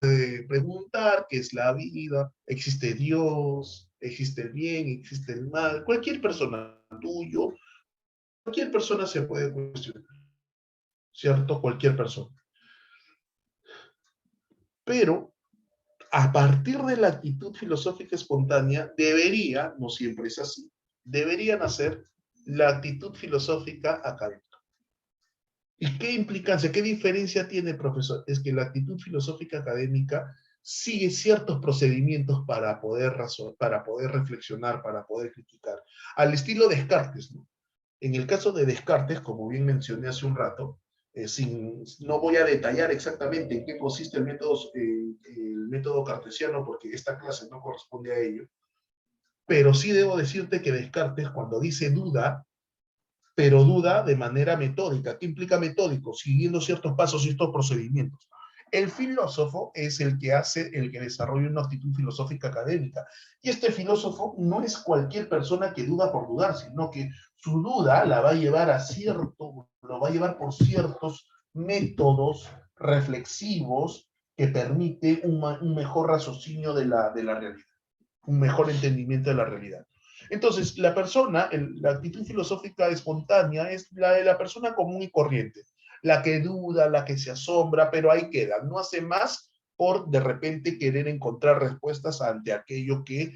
puede preguntar qué es la vida, existe Dios, existe el bien, existe el mal. Cualquier persona, tuyo, cualquier persona se puede cuestionar, ¿cierto? Cualquier persona. Pero a partir de la actitud filosófica espontánea, debería, no siempre es así, debería nacer la actitud filosófica académica. ¿Y qué implicancia, qué diferencia tiene, profesor? Es que la actitud filosófica académica sigue ciertos procedimientos para poder reflexionar, para poder criticar. Al estilo Descartes, ¿no? En el caso de Descartes, como bien mencioné hace un rato, no voy a detallar exactamente en qué consiste el método cartesiano, porque esta clase no corresponde a ello, pero sí debo decirte que Descartes, cuando dice duda, pero duda de manera metódica. ¿Qué implica metódico? Siguiendo ciertos pasos y estos procedimientos. El filósofo es el que desarrolla una actitud filosófica académica. Y este filósofo no es cualquier persona que duda por dudar, sino que su duda la va a llevar lo va a llevar por ciertos métodos reflexivos que permite un mejor raciocinio de la realidad, un mejor entendimiento de la realidad. Entonces, la actitud filosófica espontánea es la de la persona común y corriente, la que duda, la que se asombra, pero ahí queda, no hace más por de repente querer encontrar respuestas ante aquello que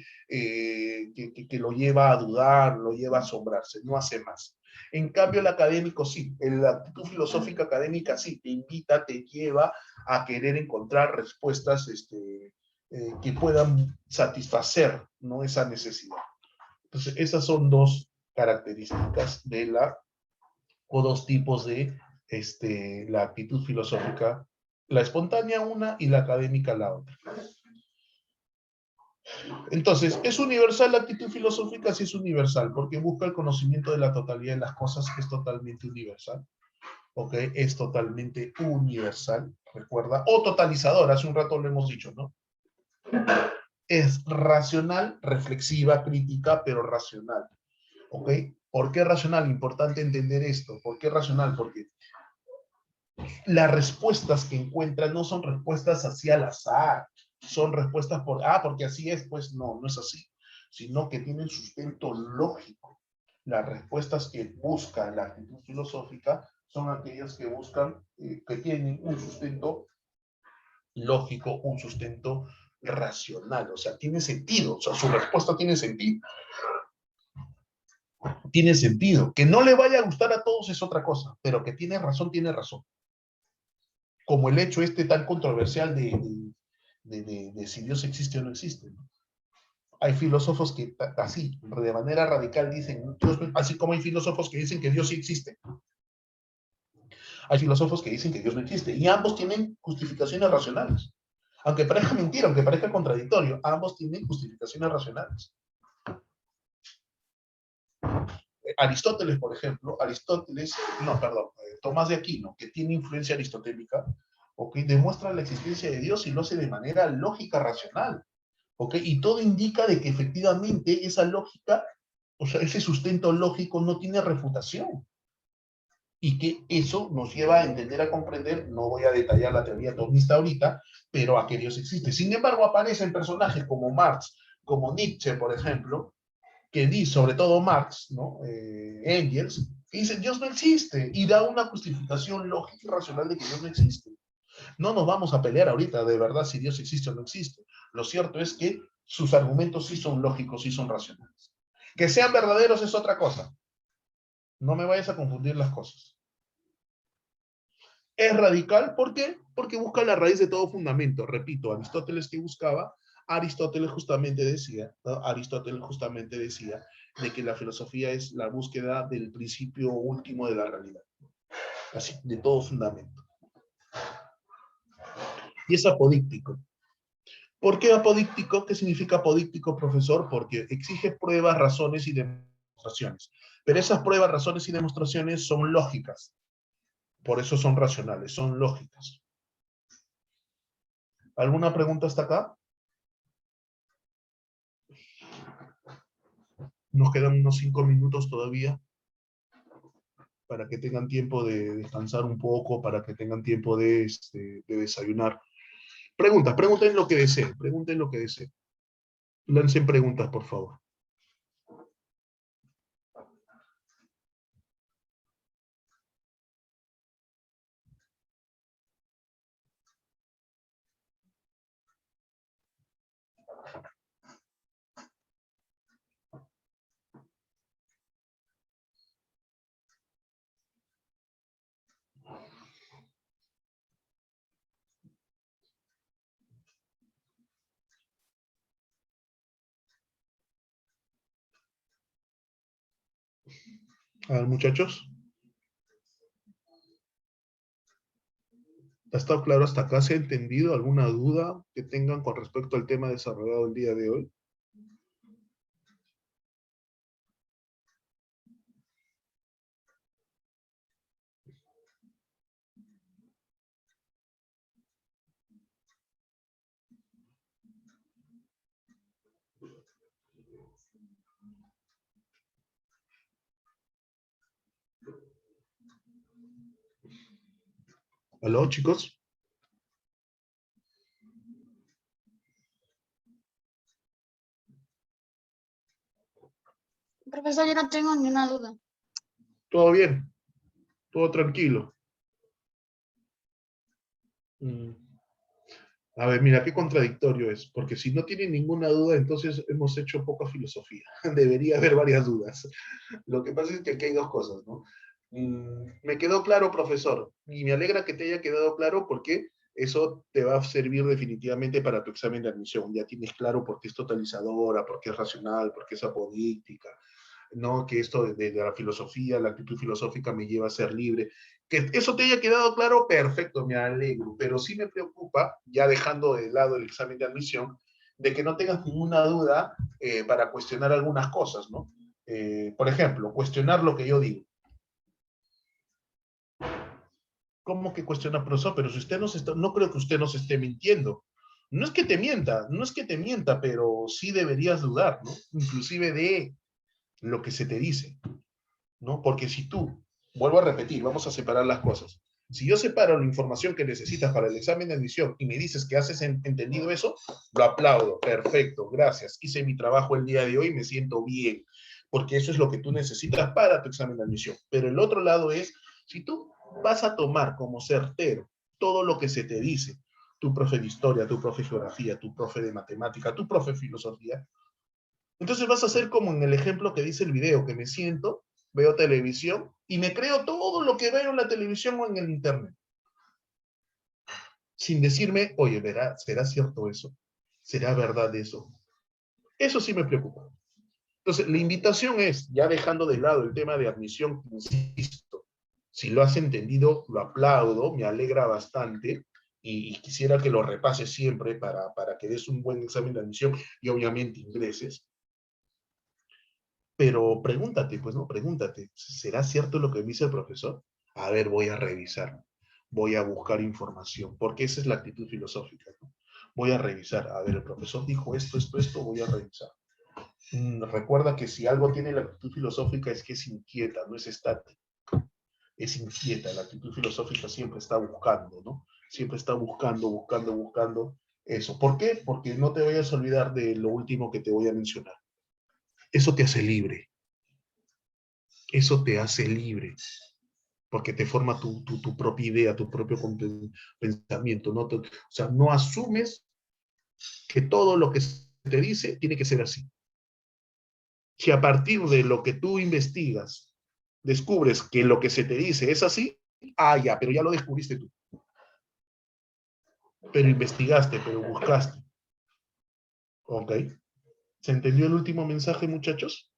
lo lleva a dudar, lo lleva a asombrarse, no hace más. En cambio, el académico sí, la actitud filosófica académica sí, te invita, te lleva a querer encontrar respuestas que puedan satisfacer, ¿no?, esa necesidad. Entonces, esas son dos características o dos tipos de la actitud filosófica, la espontánea una y la académica la otra. Entonces, ¿es universal la actitud filosófica? Sí es universal, porque busca el conocimiento de la totalidad de las cosas, es totalmente universal. ¿Ok? Es totalmente universal, recuerda, o totalizador, hace un rato lo hemos dicho, ¿no? Es racional, reflexiva, crítica, pero racional. ¿Ok? ¿Por qué racional? Importante entender esto. ¿Por qué racional? Porque las respuestas que encuentran no son respuestas así al azar. Son respuestas porque así es. Pues no es así. Sino que tienen sustento lógico. Las respuestas que busca la actitud filosófica son aquellas que buscan, que tienen un sustento lógico, un sustento racional. O sea, tiene sentido. O sea, su respuesta tiene sentido. Tiene sentido. Que no le vaya a gustar a todos es otra cosa, pero que tiene razón, tiene razón. Como el hecho tan controversial de si Dios existe o no existe, ¿no? Hay filósofos que así, de manera radical, dicen, así como hay filósofos que dicen que Dios sí existe. Hay filósofos que dicen que Dios no existe, y ambos tienen justificaciones racionales. Aunque parezca mentira, aunque parezca contradictorio, ambos tienen justificaciones racionales. Aristóteles, por ejemplo, Tomás de Aquino, que tiene influencia aristotélica, ¿okay?, demuestra la existencia de Dios y lo hace de manera lógica, racional, ¿okay? Y todo indica de que efectivamente esa lógica, o sea, ese sustento lógico no tiene refutación. Y que eso nos lleva a entender, a comprender, no voy a detallar la teoría tomista ahorita, pero a que Dios existe. Sin embargo, aparecen personajes como Marx, como Nietzsche, por ejemplo, que dice, sobre todo Marx, ¿no? Engels, que dice, Dios no existe, y da una justificación lógica y racional de que Dios no existe. No nos vamos a pelear ahorita de verdad si Dios existe o no existe. Lo cierto es que sus argumentos sí son lógicos, sí son racionales. Que sean verdaderos es otra cosa. No me vayas a confundir las cosas. Es radical, ¿por qué? Porque busca la raíz de todo fundamento. Repito, Aristóteles que buscaba, Aristóteles justamente decía, ¿no? Aristóteles justamente decía de que la filosofía es la búsqueda del principio último de la realidad. Así, de todo fundamento. Y es apodíctico. ¿Por qué apodíctico? ¿Qué significa apodíctico, profesor? Porque exige pruebas, razones y demostraciones. Pero esas pruebas, razones y demostraciones son lógicas. Por eso son racionales, son lógicas. ¿Alguna pregunta hasta acá? Nos quedan unos 5 minutos todavía para que tengan tiempo de descansar un poco, para que tengan tiempo de desayunar. Preguntas, pregunten lo que deseen, pregunten lo que deseen. Lancen preguntas, por favor. A ver, muchachos. ¿Ha estado claro hasta acá? ¿Se ha entendido alguna duda que tengan con respecto al tema desarrollado el día de hoy? ¿Aló, chicos? Profesor, yo no tengo ni una duda. ¿Todo bien? ¿Todo tranquilo? Mm. A ver, mira, qué contradictorio es, porque si no tienen ninguna duda, entonces hemos hecho poca filosofía. Debería haber varias dudas. Lo que pasa es que aquí hay dos cosas, ¿no? Me quedó claro, profesor, y me alegra que te haya quedado claro porque eso te va a servir definitivamente para tu examen de admisión. Ya tienes claro por qué es totalizadora, por qué es racional, por qué es apodíctica, ¿no? Que esto de la filosofía, la actitud filosófica me lleva a ser libre. Que eso te haya quedado claro, perfecto, me alegro, pero sí me preocupa, ya dejando de lado el examen de admisión, de que no tengas ninguna duda para cuestionar algunas cosas, ¿no? Por ejemplo, cuestionar lo que yo digo. ¿Cómo que cuestiona, profesor? Pero si usted no creo que usted nos esté mintiendo. No es que te mienta, no es que te mienta, pero sí deberías dudar, ¿no? Inclusive de lo que se te dice, ¿no? Porque si tú, vuelvo a repetir, vamos a separar las cosas. Si yo separo la información que necesitas para el examen de admisión y me dices que haces entendido eso, lo aplaudo, perfecto, gracias. Hice mi trabajo el día de hoy y me siento bien, porque eso es lo que tú necesitas para tu examen de admisión. Pero el otro lado es, si tú vas a tomar como certero todo lo que se te dice, tu profe de historia, tu profe de geografía, tu profe de matemática, tu profe de filosofía, entonces vas a hacer como en el ejemplo que dice el video, que me siento, veo televisión y me creo todo lo que veo en la televisión o en el internet. Sin decirme, oye, ¿será cierto eso? ¿Será verdad eso? Eso sí me preocupa. Entonces, la invitación es, ya dejando de lado el tema de admisión, insisto, si lo has entendido, lo aplaudo, me alegra bastante y quisiera que lo repases siempre para que des un buen examen de admisión y obviamente ingreses. Pero pregúntate, pues no, pregúntate, ¿será cierto lo que me dice el profesor? A ver, voy a revisar, voy a buscar información, porque esa es la actitud filosófica, ¿no? Voy a revisar, a ver, el profesor dijo esto, voy a revisar. Recuerda que si algo tiene la actitud filosófica es que es inquieta, no es estática, es inquieta, la actitud filosófica siempre está buscando, ¿no? Siempre está buscando eso. ¿Por qué? Porque no te vayas a olvidar de lo último que te voy a mencionar. Eso te hace libre. Eso te hace libre. porque te forma tu propia idea, tu propio pensamiento, ¿no? O sea, no asumes que todo lo que se te dice tiene que ser así. Si a partir de lo que tú investigas, descubres que lo que se te dice es así, ya, pero ya lo descubriste tú. Pero investigaste, pero buscaste. ¿Ok? ¿Se entendió el último mensaje, muchachos?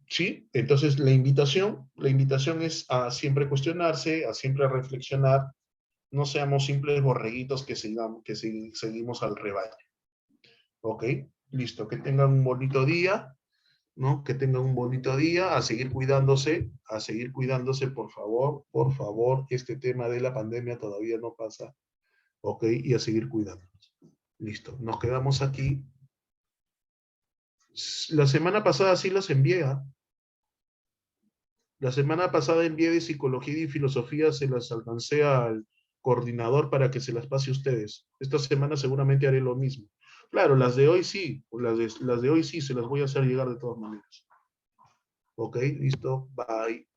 ¿Sí? Entonces la invitación es a siempre cuestionarse, a siempre reflexionar. No seamos simples borreguitos que seguimos al rebaño. ¿Ok? Listo, que tengan un bonito día, ¿no? Que tengan un bonito día, a seguir cuidándose, por favor, este tema de la pandemia todavía no pasa, ¿ok? Y a seguir cuidándonos. Listo, nos quedamos aquí. La semana pasada sí las envié, ¿ah? La semana pasada envié de psicología y filosofía, se las alcancé al coordinador para que se las pase a ustedes. Esta semana seguramente haré lo mismo. Claro, las de hoy sí, las de hoy sí se las voy a hacer llegar de todas maneras. Ok, listo, bye.